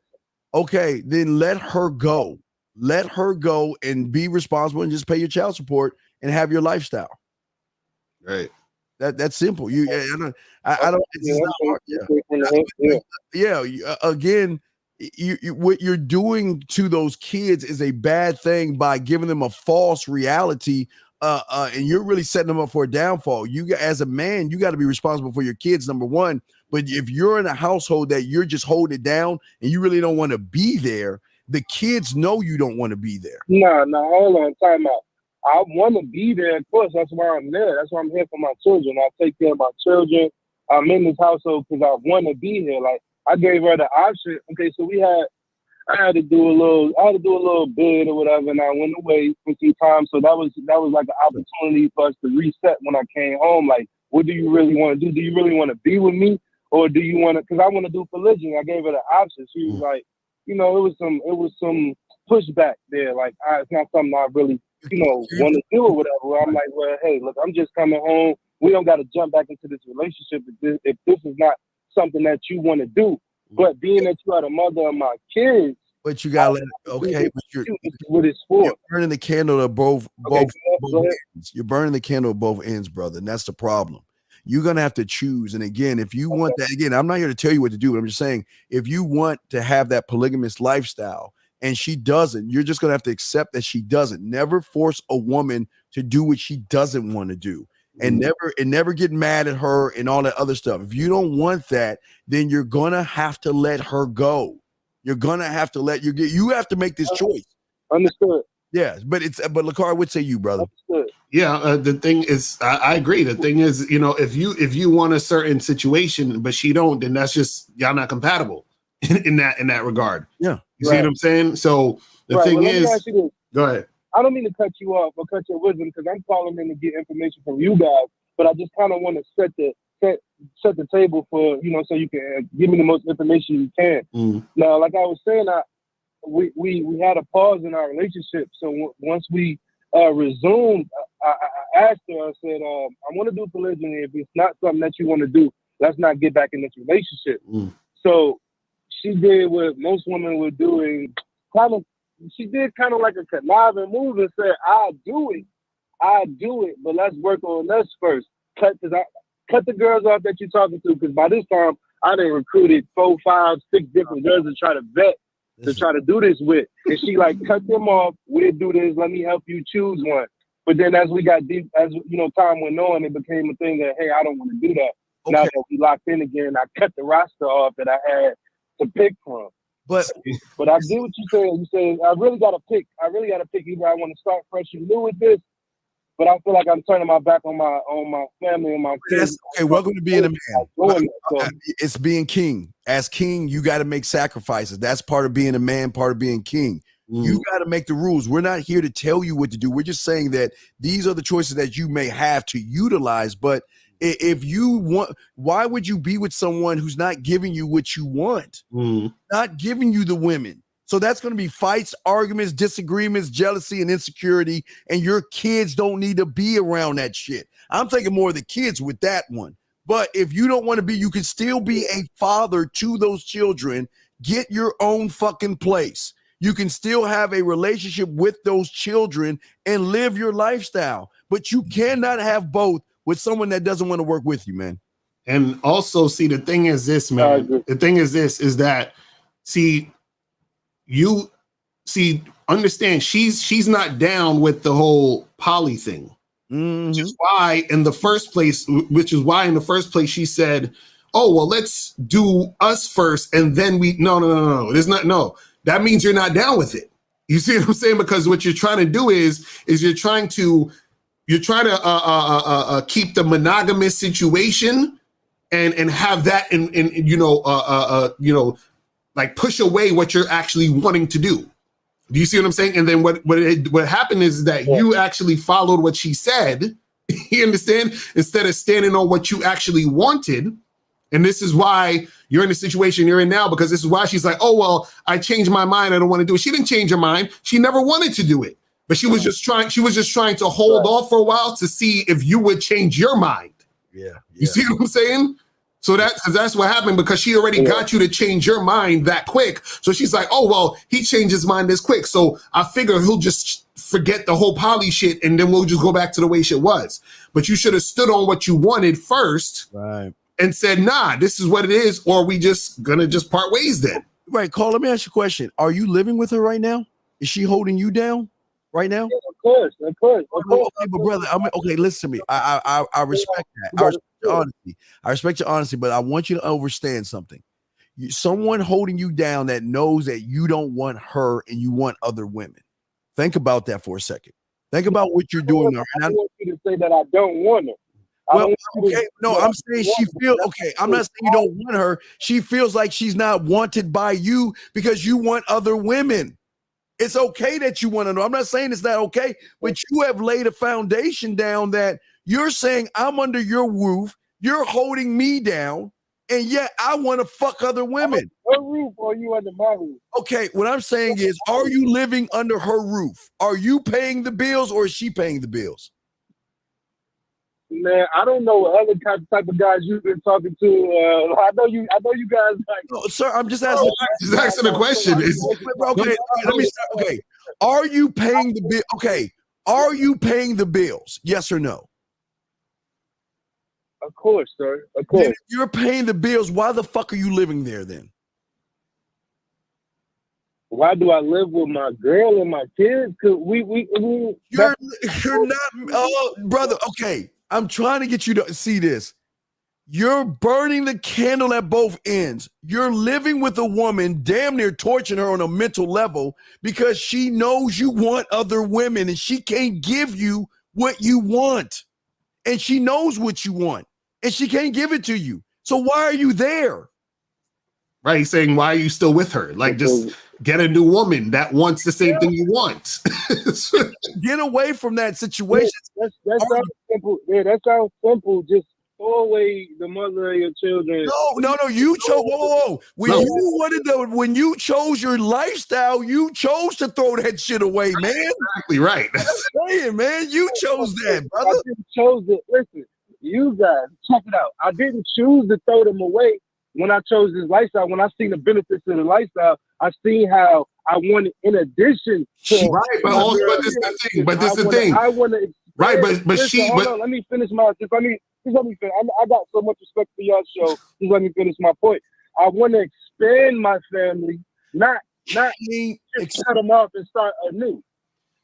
Okay, then let her go. Let her go and be responsible and just pay your child support and have your lifestyle. Right. That's simple. I don't. It's just not hard. Yeah. Again, what you're doing to those kids is a bad thing by giving them a false reality. And you're really setting them up for a downfall. You, as a man, you got to be responsible for your kids, number one. But if you're in a household that you're just holding it down and you really don't want to be there, the kids know you don't want to be there. No, hold on, time out. I want to be there, of course. That's why I'm there. That's why I'm here for my children. I take care of my children. I'm in this household because I want to be here. Like, I gave her the option. Okay, so I had to do a little bid or whatever, and I went away for some time. So that was like an opportunity for us to reset when I came home. Like, what do you really want to do? Do you really want to be with me, or do you want to? Because I want to do polygyny. I gave her the option. She was like, you know, it was some pushback there. Like, it's not something I really, want to do or whatever. I'm like, well, hey, look, I'm just coming home. We don't got to jump back into this relationship if this is not something that you want to do. But being that you are the mother of my kids, but you gotta let it, okay. But you're what it's for. You're burning the candle at both Okay, ends. You're burning the candle at both ends, brother, and that's the problem. you're going to have to choose. And again, if you want that, again, I'm not here to tell you what to do, but I'm just saying, if you want to have that polygamous lifestyle and she doesn't, you're just going to have to accept that she doesn't. Never force a woman to do what she doesn't want to do. And never get mad at her and all that other stuff. If you don't want that, then you're going to have to let her go. You're going to have to you have to make this choice. Understood. Yeah, but Lakar would say you, brother. Understood. Yeah, the thing is, I agree. The thing is, if you want a certain situation, but she don't, then that's just y'all not compatible in that regard. Yeah, you see what I'm saying? So the thing is, go ahead. I don't mean to cut you off or cut your wisdom because I'm calling in to get information from you guys, but I just kind of want to set the table for so you can give me the most information you can. Now, like I was saying, we had a pause in our relationship, so once we resumed, I asked her. I said, I want to do polygyny. If it's not something that you want to do, let's not get back in this relationship. So she did what most women would do, and she did kind of like a conniving move and said, I'll do it, but let's work on us first. Cut the girls off that you're talking to, because by this time, I done recruited 4, 5, 6 different girls to try to vet, to try to do this with. And she cut them off, we'll do this, let me help you choose one. But then as we got deep, as time went on, it became a thing that, hey, I don't want to do that. Okay. Now that we locked in again, I cut the roster off that I had to pick from. But I get what you're saying. You say I really gotta pick. Either I want to start fresh and new with this, but I feel like I'm turning my back on my family and my kids. Okay, welcome to being a man. It's being king. As king, you got to make sacrifices. That's part of being a man, part of being king. You got to make the rules. We're not here to tell you what to do. We're just saying that these are the choices that you may have to utilize. But if you want, why would you be with someone who's not giving you what you want? Not giving you the women. So that's going to be fights, arguments, disagreements, jealousy, and insecurity. And your kids don't need to be around that shit. I'm taking more of the kids with that one. But if you don't want to be, you can still be a father to those children. Get your own fucking place. You can still have a relationship with those children and live your lifestyle. But you cannot have both with someone that doesn't want to work with you, man. And also, see, the thing is this, man. The thing is this, is that, understand, she's not down with the whole poly thing. Which is why in the first place she said, oh, well, let's do us first. And then no. There's not, no. That means you're not down with it. You see what I'm saying? Because what you're trying to do is you're trying to keep the monogamous situation and have that like push away what you're actually wanting to do. Do you see what I'm saying? And then what happened is that you actually followed what she said. You understand? Instead of standing on what you actually wanted. And this is why you're in the situation you're in now, because this is why she's like, oh, well, I changed my mind. I don't want to do it. She didn't change her mind. She never wanted to do it. But she was just trying to hold off for a while to see if you would change your mind. Yeah. You see what I'm saying? So that's what happened, because she already got you to change your mind that quick. So she's like, oh, well, he changed his mind this quick. So I figure he'll just forget the whole poly shit and then we'll just go back to the way shit was. But you should have stood on what you wanted first. Right. And said, nah, this is what it is, or we just gonna just part ways then. Right, Carl, let me ask you a question. Are you living with her right now? Is she holding you down right now? Yeah, of course. Okay, but brother, listen to me. I respect that. I respect your honesty. I respect your honesty, but I want you to understand something. Someone holding you down that knows that you don't want her and you want other women. Think about that for a second. Think about what you're doing. I want you to say that I don't want her. Well, okay, no, I'm saying she feels okay. I'm not saying you don't want her. She feels like she's not wanted by you because you want other women. It's okay that you want to know. I'm not saying it's not okay, but you have laid a foundation down that you're saying I'm under your roof, you're holding me down, and yet I want to fuck other women. Her roof, or you under my roof? Okay, what I'm saying is, are you living under her roof? Are you paying the bills, or is she paying the bills? Man, I don't know what other type of guys you've been talking to. I know you guys like. No, sir, I'm just asking. Just asking a question. Okay, let me start. Okay, are you paying the bill? Okay, are you paying the bills? Yes or no? Of course, sir. Of Then course. if you're paying the bills, why the fuck are you living there then? Why do I live with my girl and my kids? Cause You're not, oh, brother. Okay, I'm trying to get you to see this. You're burning the candle at both ends. You're living with a woman, damn near torturing her on a mental level because she knows you want other women and she can't give you what you want. And she knows what you want and she can't give it to you. So why are you there? Right, he's saying, why are you still with her? Like, just get a new woman that wants the same thing you want. Get away from that situation. That sounds simple. Yeah, that sounds simple. Just throw away the mother of your children. No. You chose. Whoa. When you chose your lifestyle, you chose to throw that shit away, man. Exactly right. I'm saying, man, you chose that, brother. I didn't choose it. Listen, you guys, check it out. I didn't choose to throw them away. When I chose this lifestyle, when I seen the benefits of the lifestyle, I seen how I wanted, in addition to right, but this is the thing. But this is the thing. I want to. Right, but listen, she. Hold on, let me finish my. Just let me finish. I got so much respect for y'all show. Just let me finish my point. I want to expand my family, not just cut them off and start anew.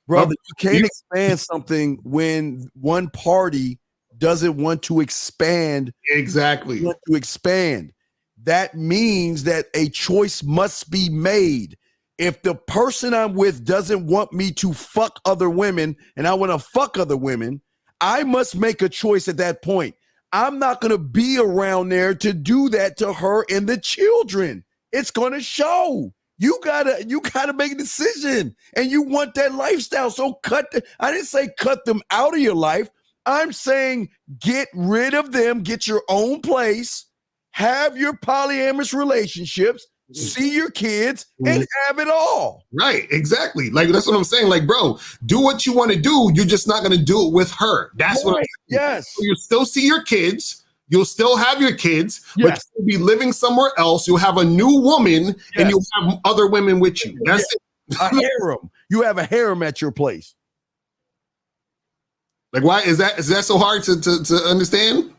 Brother, you can't expand something when one party doesn't want to expand. Exactly. Want to expand. That means that a choice must be made. If the person I'm with doesn't want me to fuck other women and I want to fuck other women, I must make a choice at that point. I'm not going to be around there to do that to her and the children. It's going to show. You gotta make a decision, and you want that lifestyle. So I didn't say cut them out of your life. I'm saying get rid of them, get your own place, have your polyamorous relationships, see your kids, and have it all. Right, exactly. Like, that's what I'm saying. Like, bro, do what you want to do. You're just not going to do it with her. That's what I'm saying. Yes. So you still see your kids. You'll still have your kids, but you'll be living somewhere else. You'll have a new woman, and you'll have other women with you. That's it. A harem. You have a harem at your place. Like, why is that so hard to understand?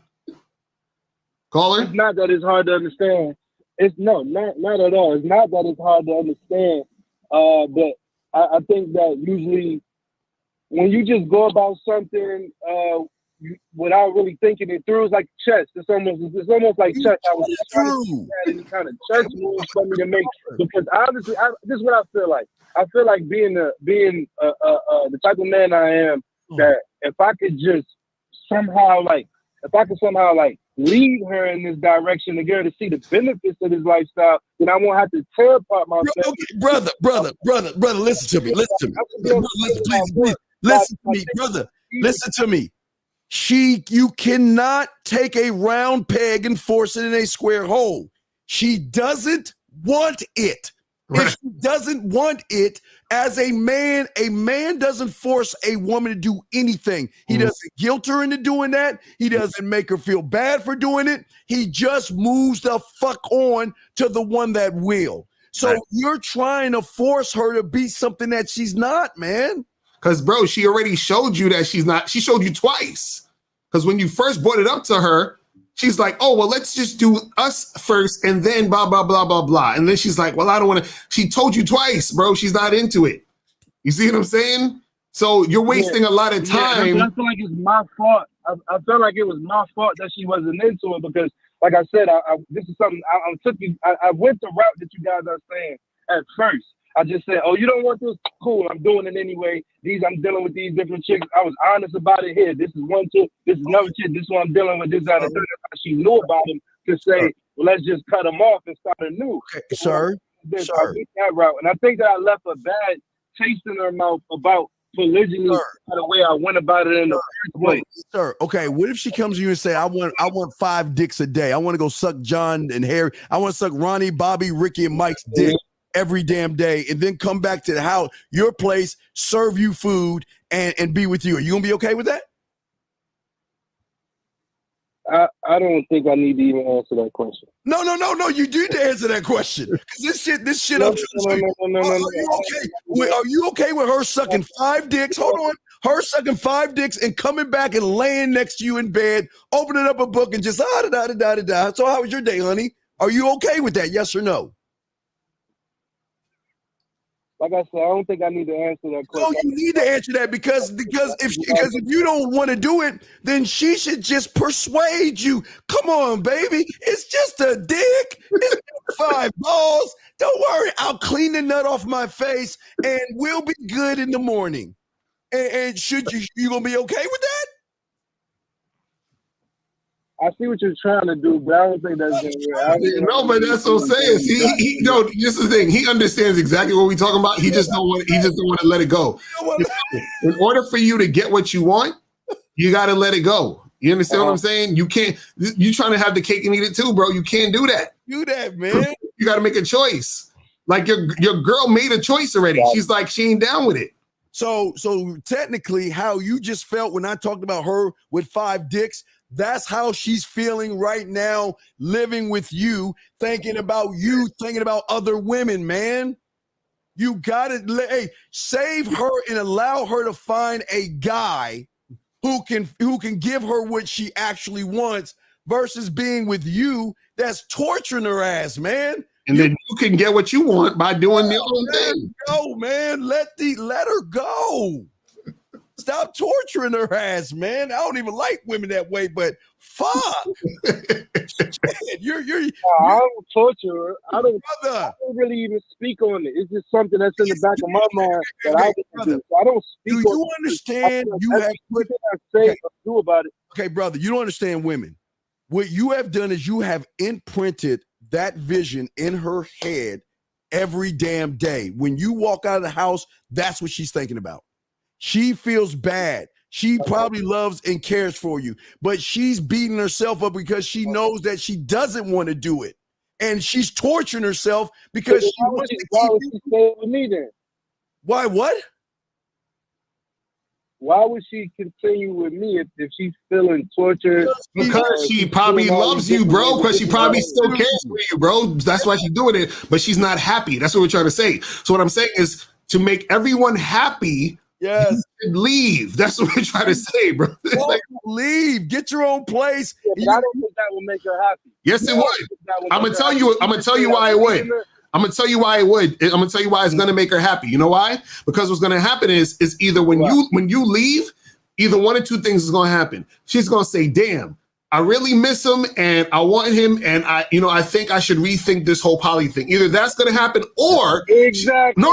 Caller? It's not that it's hard to understand. It's not at all. It's not that it's hard to understand. But I think that usually when you just go about something without really thinking it through, it's like chess. It's almost like chess. I was just trying to have any kind of chess moves for me to make, because obviously this is what I feel like. I feel like being the type of man I am, that if I could somehow lead her in this direction to get her to see the benefits of this lifestyle, then I won't have to tear apart my family. Brother, listen to me. Listen to me, brother. Listen to me. You cannot take a round peg and force it in a square hole. She doesn't want it. Right. If she doesn't want it, as a man doesn't force a woman to do anything. He doesn't guilt her into doing that. He doesn't make her feel bad for doing it. He just moves the fuck on to the one that will. So you're trying to force her to be something that she's not, man. Because, bro, she already showed you that she's not. She showed you twice. Because when you first brought it up to her, she's like, oh, well, let's just do us first and then blah, blah, blah, blah, blah. And then she's like, well, I don't want to. She told you twice, bro. She's not into it. You see what I'm saying? So you're wasting a lot of time. I feel like it's my fault. I felt like it was my fault that she wasn't into it, because, like I said, this is something I went the route that you guys are saying at first. I just said, oh, you don't want this? Cool, I'm doing it anyway. I'm dealing with these different chicks. I was honest about it here. This is one chick, this is another chick, this one I'm dealing with, this other thing. She knew about him to say, well, let's just cut him off and start anew. Okay, sir. I went that route. And I think that I left a bad taste in her mouth about polygyny by the way I went about it in the first place. Sir, okay, what if she comes to you and say, I want 5 dicks a day. I want to go suck John and Harry. I want to suck Ronnie, Bobby, Ricky, and Mike's dick every damn day, and then come back to the house, your place, serve you food, and be with you. Are you gonna be okay with that? I don't think I need to even answer that question. No. You do need to answer that question. This shit. No. Are you okay with her sucking 5 dicks? Hold Her sucking 5 dicks and coming back and laying next to you in bed, opening up a book and just da-da-da-da-da-da. So how was your day, honey? Are you okay with that? Yes or no? Like I said, I don't think I need to answer that question. No, you need to answer that because if you don't want to do it, then she should just persuade you. Come on, baby. It's just a dick. It's just 5 balls. Don't worry. I'll clean the nut off my face and we'll be good in the morning. And should you gonna be okay with that? I see what you're trying to do, but I don't think that's no, but that's what I'm saying. He no, this is the thing. He understands exactly what we're talking about. He just don't want to let it go. In order for you to get what you want, you got to let it go. You understand what I'm saying? You can't. You trying to have the cake and eat it too, bro. You can't do that. Do that, man. You got to make a choice. Like your girl made a choice already. She's like, she ain't down with it. So technically, how you just felt when I talked about her with 5 dicks, that's how she's feeling right now, living with you, thinking about other women, man. You gotta save her and allow her to find a guy who can give her what she actually wants versus being with you that's torturing her ass, man. And then you can get what you want by doing your own thing. Go, man. Let her go. Stop torturing her ass, man. I don't even like women that way, but fuck. you're I don't torture her. I don't really even speak on it. It's just something that's in the back of my mind that I do. So I don't speak on it. Do you understand do about it? Okay, brother, you don't understand women. What you have done is you have imprinted that vision in her head every damn day. When you walk out of the house, that's what she's thinking about. She feels bad. She probably loves and cares for you, but she's beating herself up because she knows that she doesn't want to do it. And she's torturing herself because she wants to keep you. Stay with me then? Why what? Why would she continue with me if she's feeling tortured? Because she probably loves you, bro. Because she probably still cares for you, bro. That's why she's doing it. But she's not happy. That's what we're trying to say. So what I'm saying is to make everyone happy, yes, you should leave. That's what we're trying to say, bro. Leave. Get your own place. Yeah, but I don't think that will make her happy. Yes, it would. I'm gonna tell you why it would. I'm gonna tell you why it would. I'm gonna tell you why it's gonna make her happy. You know why? Because what's gonna happen is either when you leave, either one or two things is gonna happen. She's gonna say, "Damn, I really miss him, and I want him, and I think I should rethink this whole poly thing." Either that's gonna happen, or exactly. No.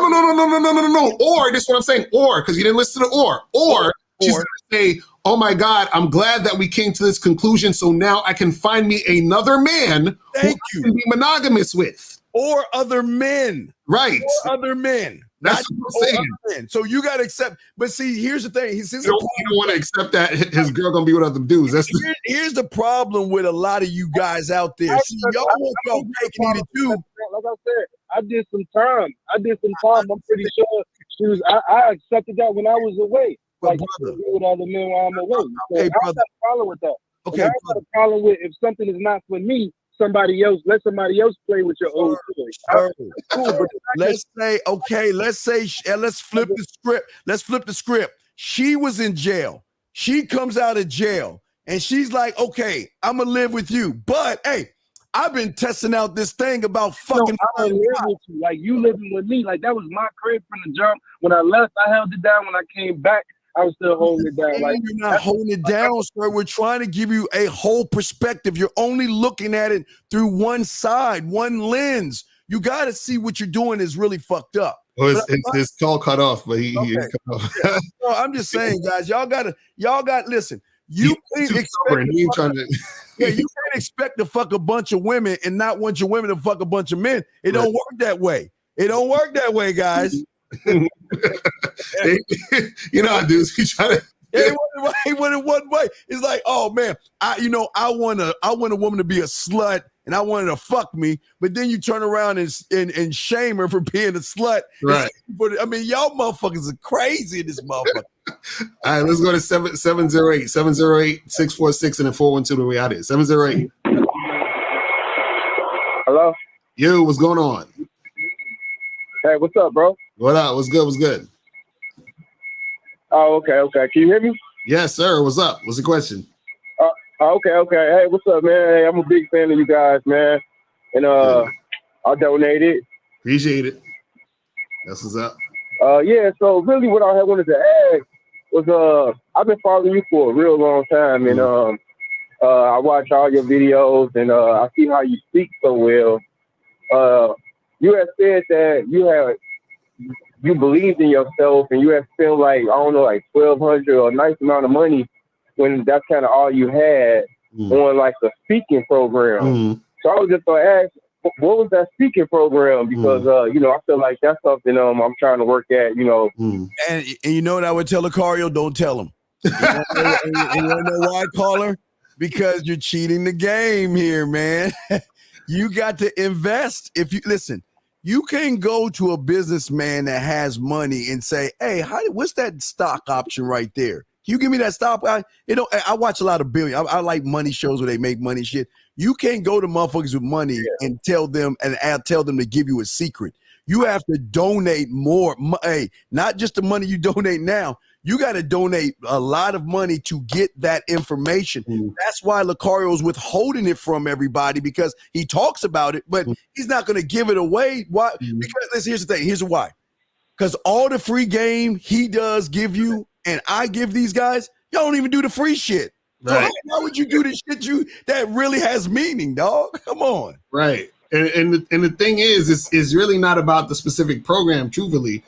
Or this is what I'm saying. Or because you didn't listen to or she's gonna say, "Oh my God, I'm glad that we came to this conclusion. So now I can find me another man who I can be monogamous with." Or other men. Right. Or other men. That's what I'm saying. So you got to accept. But see, here's the thing. You don't want to accept that his girl going to be with other dudes. Here's the problem with a lot of you guys out there. See, y'all want y'all cake and eat it too. Like I said, I did some time. I'm pretty sure she was. I accepted that when I was away. Like with other men while I'm away. So I don't have a problem with that. Okay, I don't have a problem with if something is not for me. Let somebody else play with your old toy. Cool, but let's flip the script. Let's flip the script. She was in jail. She comes out of jail and she's like, okay, I'm gonna live with you. But hey, I've been testing out this thing about fucking. I don't live with you. Like you living with me. Like that was my crib from the jump. When I left, I held it down. When I came back, I was still holding it down. Like you're not holding it down, sir. We're trying to give you a whole perspective. You're only looking at it through one side, one lens. You got to see what you're doing is really fucked up. Well, his call cut off, but he cut off. No, I'm just saying, guys. Y'all got listen. You can't expect to fuck a bunch of women and not want your women to fuck a bunch of men. It don't work that way. It don't work that way, guys. You know how dudes be trying to. He went in one way. It's like, oh man, I want a woman to be a slut and I want her to fuck me, but then you turn around and shame her for being a slut. Right. I mean, y'all motherfuckers are crazy in this motherfucker. All right, let's go to 708-646 and then 412 to we out here. 708. Hello? Yo, what's going on? Hey, what's up, bro? What up? What's good? What's good? Oh, okay. Can you hear me? Yes, sir. What's up? What's the question? Okay. Hey, what's up, man? Hey, I'm a big fan of you guys, man. And I donated. Appreciate it. That's what's up. Yeah. So really, what I had wanted to ask was, I've been following you for a real long time, and I watch all your videos, and I see how you speak so well. You have said that you believed in yourself, and you have spent like $1,200 or a nice amount of money when that's kind of all you had on like a speaking program. So I was just gonna ask, what was that speaking program? Because I feel like that's something I'm trying to work at. And you know what I would tell Lucario? Don't tell him. You want to know why, caller? Because you're cheating the game here, man. You got to invest. If you listen, you can go to a businessman that has money and say, "Hey, what's that stock option right there? Can you give me that stock?" I watch a lot of billion. I like money shows where they make money shit. You can't go to motherfuckers with money and tell them to give you a secret. You have to donate more. Hey, not just the money you donate now. You got to donate a lot of money to get that information. That's why Lucario's withholding it from everybody, because he talks about it, but he's not going to give it away. Why? Because here's the thing. Here's why. Because all the free game he does give you, and I give these guys, y'all don't even do the free shit. Right. So why would you do the shit that really has meaning, dog? Come on. Right. And the thing is really not about the specific program, truthfully.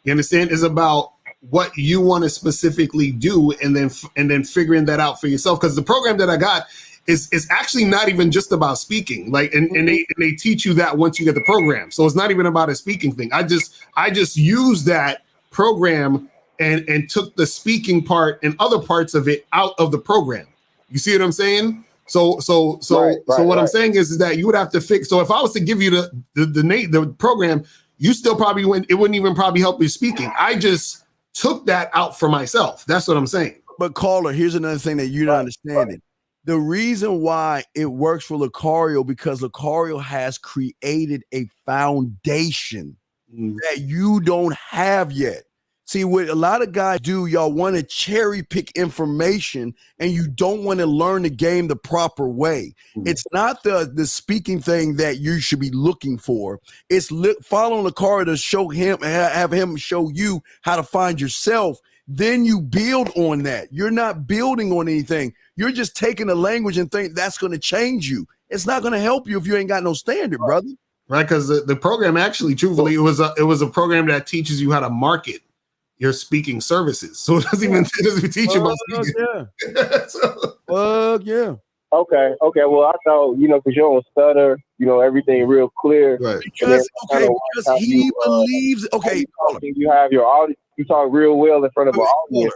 You understand? It's about what you want to specifically do, and then figuring that out for yourself. Because the program that I got is actually not even just about speaking. Like, and they teach you that once you get the program. So it's not even about a speaking thing. I just used that program and took the speaking part and other parts of it out of the program. You see what I'm saying? So what I'm saying is that you would have to fix. So if I was to give you the program, you still probably wouldn't. It wouldn't even probably help you speaking. I just took that out for myself. That's what I'm saying. But caller, here's another thing that you're not understanding. The reason why it works for Lucario, because Lucario has created a foundation that you don't have yet. See, what a lot of guys do, y'all want to cherry pick information, and you don't want to learn the game the proper way. It's not the speaking thing that you should be looking for. It's following Lucario to show him, have him show you how to find yourself. Then you build on that. You're not building on anything. You're just taking the language and think that's going to change you. It's not going to help you if you ain't got no standard, brother. Right, because the program actually, truthfully, it was a program that teaches you how to market your speaking services. So it doesn't even teach you about speaking. Yeah. Okay. Well, I thought, because you don't stutter, everything real clear. Right. Because he believes. Okay. You have your audience. You talk real well in front of an audience.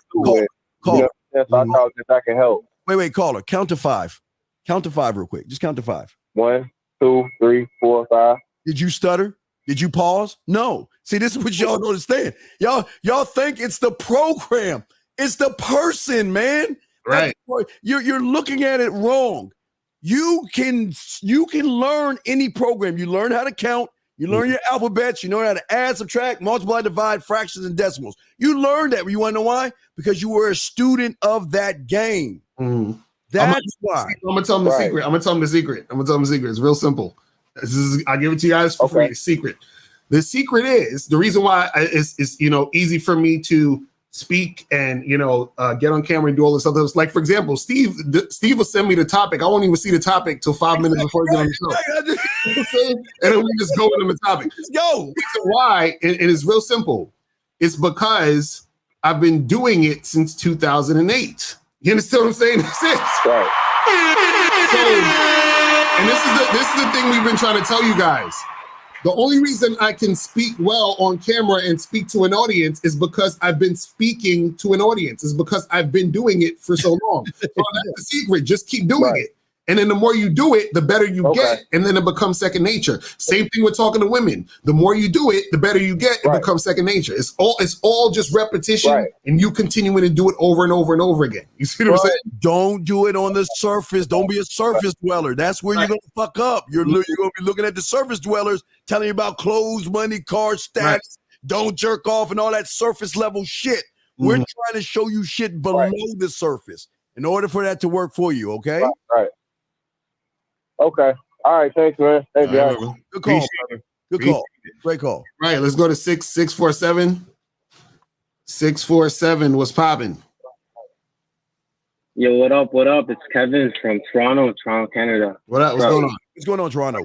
Caller. So I thought that can help. Wait, caller. Count to five. Count to five real quick. Just count to five. 1, 2, 3, 4, 5. Did you stutter? Did you pause? No. See, this is what y'all don't understand. Y'all think it's the program. It's the person, man. Right. You're looking at it wrong. You can learn any program. You learn how to count. You learn your alphabets. You learn how to add, subtract, multiply, divide, fractions, and decimals. You learn that. You want to know why? Because you were a student of that game. That's why. I'm gonna tell them the secret. I'm gonna tell them the secret. It's real simple. I'll give it to you guys for free. Secret. The secret is the reason why it's easy for me to speak and get on camera and do all this stuff. Like, for example, Steve will send me the topic. I won't even see the topic till 5 minutes before we get on the show. And then we just go into the topic. Let's go. The reason why, and it's real simple. It's because I've been doing it since 2008. You understand what I'm saying? That's it. Right. And this is the thing we've been trying to tell you guys. The only reason I can speak well on camera and speak to an audience is because I've been speaking to an audience. It's because I've been doing it for so long. So that's the secret. Just keep doing it. And then the more you do it, the better you get. And then it becomes second nature. Same thing with talking to women. The more you do it, the better you get. It becomes second nature. It's all just repetition. And you continuing to do it over and over and over again. You see what I'm saying? Don't do it on the surface. Don't be a surface dweller. That's where you're going to fuck up. You're going to be looking at the surface dwellers, telling you about clothes, money, car status, don't jerk off, and all that surface level shit. We're trying to show you shit below the surface in order for that to work for you, okay? Right. Okay. All right. Thanks, man. Thank you. Good call, brother. Good call. Great call. Right. Let's go to 647. 647. What's popping? Yo, what up? What up? It's Kevin from Toronto, Canada. What up? What's going on? What's going on, Toronto?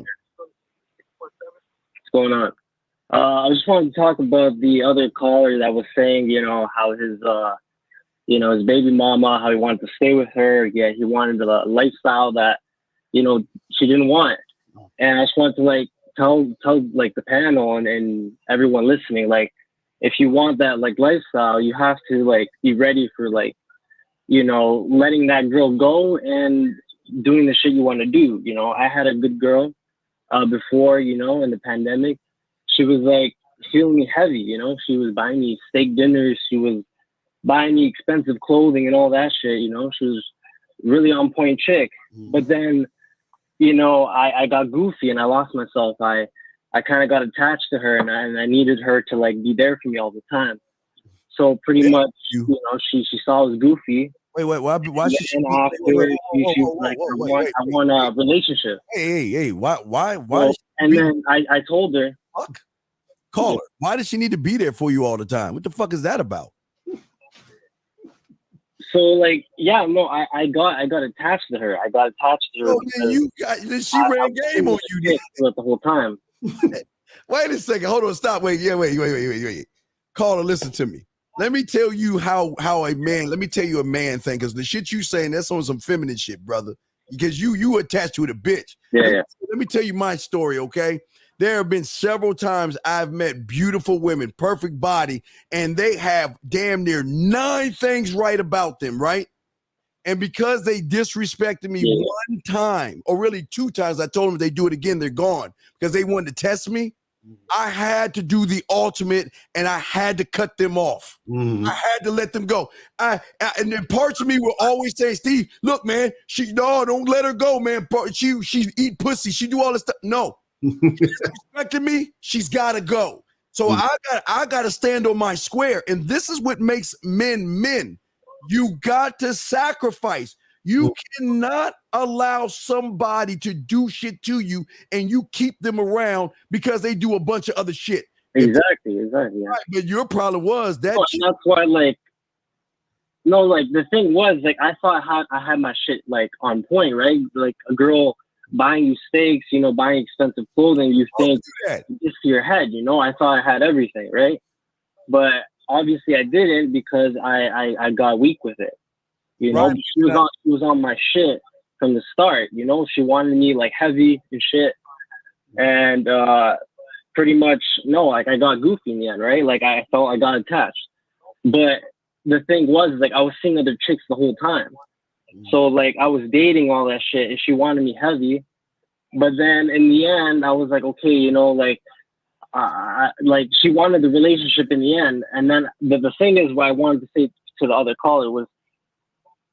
What's going on? I just wanted to talk about the other caller that was saying, you know, how his, you know, his baby mama, how he wanted to stay with her. Yeah, he wanted a lifestyle that, you know, she didn't want. And I just wanted to like tell like the panel and everyone listening, like, if you want that like lifestyle, you have to like be ready for like, you know, letting that girl go and doing the shit you want to do. You know, I had a good girl before, you know, in the pandemic. She was like feeling me heavy, you know. She was buying me steak dinners. She was buying me expensive clothing and all that shit, you know. She was really on point chick. But then, you know, I got goofy and I lost myself. I kind of got attached to her and I needed her to like be there for me all the time. So pretty much, you know, she saw I was goofy. Wait, why should she? I want a relationship. Hey, why? Well, and then I told her, fuck. Call her. Why does she need to be there for you all the time? What the fuck is that about? So like, yeah, no, I got attached to her. I got attached to her. Oh, man, she ran game on you the whole time. Wait a second. Hold on. Stop. Wait. Caller, listen to me. Let me tell you how a man. Let me tell you a man thing, because the shit you saying, that's on some feminine shit, brother. Because you attached with a bitch. Yeah. Let me tell you my story, okay? There have been several times I've met beautiful women, perfect body, and they have damn near 9 things right about them, right? And because they disrespected me one time, or really 2 times, I told them if they do it again, they're gone. Because they wanted to test me. I had to do the ultimate, and I had to cut them off. I had to let them go. And then parts of me will always say, Steve, look, man, don't let her go, man. She eat pussy. She do all this stuff. No. She's disrespecting me, she's gotta go. So I gotta stand on my square. And this is what makes men. You got to sacrifice. You cannot allow somebody to do shit to you and you keep them around because they do a bunch of other shit. Exactly. Yeah. Right, but your problem was that that's why, like, no, like the thing was, like, I thought I had my shit like on point, right? Like a girl buying you steaks, you know, buying expensive clothing, you think just to your head, you know. I thought I had everything, right? But obviously I didn't, because I got weak with it. You know, right. She was on my shit from the start, you know. She wanted me like heavy and shit. And pretty much, no, like I got goofy in the end, right? Like I felt I got attached. But the thing was, like, I was seeing other chicks the whole time. So like I was dating all that shit and she wanted me heavy. But then in the end, I was like, okay, you know, like, like she wanted the relationship in the end. And then the thing is, what I wanted to say to the other caller was,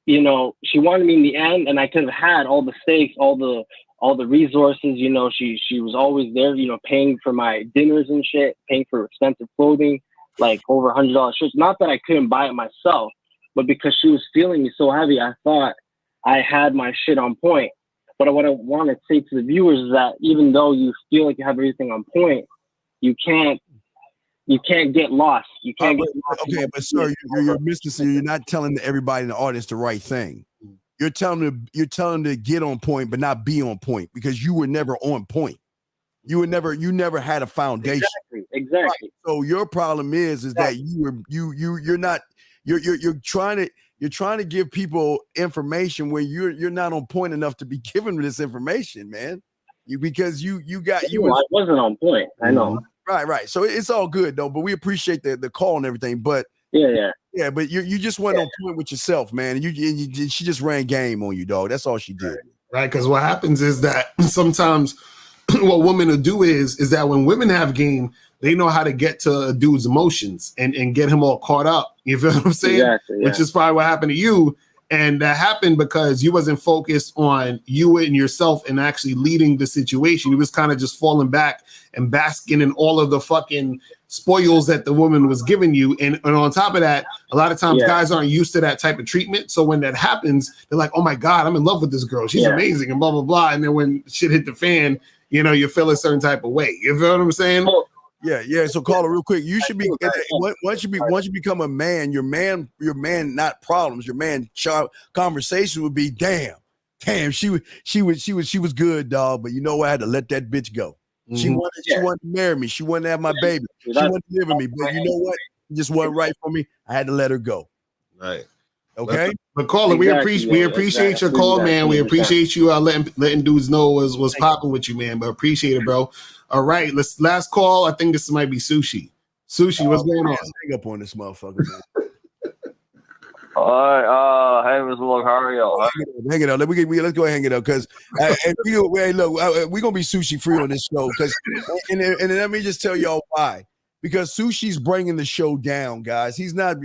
you know, she wanted me in the end, and I could have had all the steaks, all the resources. You know, she was always there, you know, paying for my dinners and shit, paying for expensive clothing, like over $100 shirts. Not that I couldn't buy it myself, but because she was feeling me so heavy, I thought I had my shit on point. But what I want to say to the viewers is that even though you feel like you have everything on point, you can't get lost. You can't get lost. Okay, but sir, you're missing. So you're not telling everybody in the audience the right thing. You're telling them to get on point, but not be on point, because you were never on point. You never had a foundation. Exactly. Right. So your problem is that you're trying to give people information where you're not on point enough to be given this information, man. I wasn't on point. I know. Right. So it's all good though, but we appreciate the call and everything. But yeah. But you just went on point with yourself, man. And she just ran game on you, dog. That's all she did. Right, because what happens is that sometimes what women will do is that when women have game, they know how to get to a dude's emotions and get him all caught up. You feel what I'm saying? Exactly, yeah. Which is probably what happened to you. And that happened because you wasn't focused on you and yourself and actually leading the situation. You was kind of just falling back and basking in all of the fucking spoils that the woman was giving you. And on top of that, a lot of times guys aren't used to that type of treatment. So when that happens, they're like, oh my God, I'm in love with this girl. She's amazing and blah, blah, blah. And then when shit hit the fan, you know, you feel a certain type of way. You feel what I'm saying? Yeah. So caller, real quick, you should be once you become a man, your man, not problems. Your man conversation would be, damn, she was good, dog. But you know what? I had to let that bitch go. She wanted to marry me. She wanted to have my baby. She wanted to live with me. But you know what? It just wasn't right for me. I had to let her go. Right. Okay. But caller, we appreciate your call, man. We appreciate you letting dudes know what's popping with you, man. But appreciate it, bro. All right, last call. I think this might be Sushi. Sushi, what's going on? Hang up on this motherfucker, man. All right, hey, Mr. Look, how are y'all? Hang it up. Let's go ahead and hang it up because we're gonna be Sushi free on this show because and let me just tell y'all why. Because Sushi's bringing the show down, guys. He's not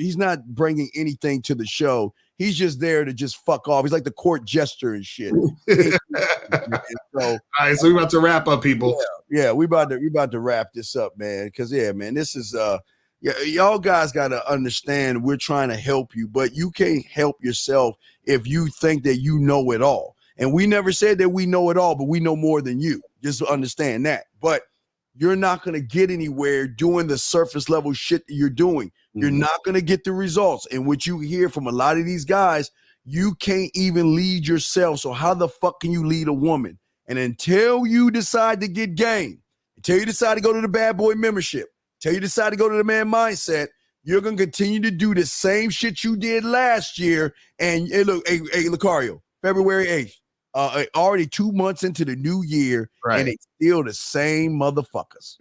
bringing anything to the show. He's just there to just fuck off. He's like the court jester and shit. All right, so we're about to wrap up, people. Yeah, we about to wrap this up, man. Because man, this is y'all guys got to understand we're trying to help you, but you can't help yourself if you think that you know it all. And we never said that we know it all, but we know more than you. Just understand that. But you're not going to get anywhere doing the surface level shit that you're doing. You're not going to get the results. And what you hear from a lot of these guys, you can't even lead yourself. So how the fuck can you lead a woman? And until you decide to get game, until you decide to go to the bad boy membership, until you decide to go to the man mindset, you're going to continue to do the same shit you did last year. And hey, look, hey, Lucario, February 8th. Already 2 months into the new year, and it's still the same motherfuckers.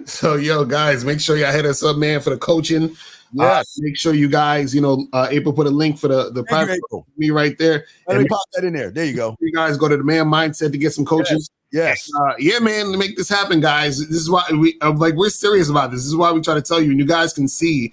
So, yo, guys, make sure y'all hit us up, man, for the coaching. Yes. Make sure you guys, April put a link for the private me right there. Let me pop that in there. There you go. You guys go to the man mindset to get some coaching. Yes. And, man, to make this happen, guys. This is why we're serious about this. This is why we try to tell you, and you guys can see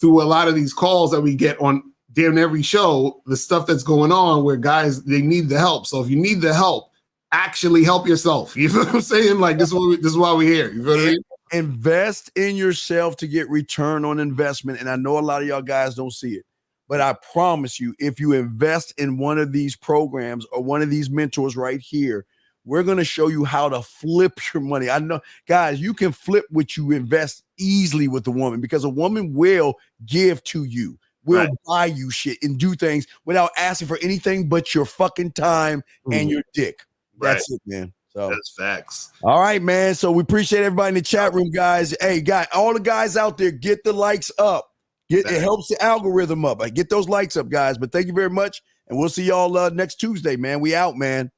through a lot of these calls that we get on damn every show, the stuff that's going on where guys, they need the help. So if you need the help, actually help yourself. You know what I'm saying? Like this is why we're here. You know what I mean? Invest in yourself to get return on investment. And I know a lot of y'all guys don't see it, but I promise you, if you invest in one of these programs or one of these mentors right here, we're going to show you how to flip your money. I know, guys, you can flip what you invest easily with a woman because a woman will give to you. Will buy you shit and do things without asking for anything but your fucking time and your dick. That's it, man. So that's facts. All right, man. So we appreciate everybody in the chat room, guys. Hey, all the guys out there, get the likes up. It helps the algorithm up. Get those likes up, guys. But thank you very much. And we'll see y'all next Tuesday, man. We out, man.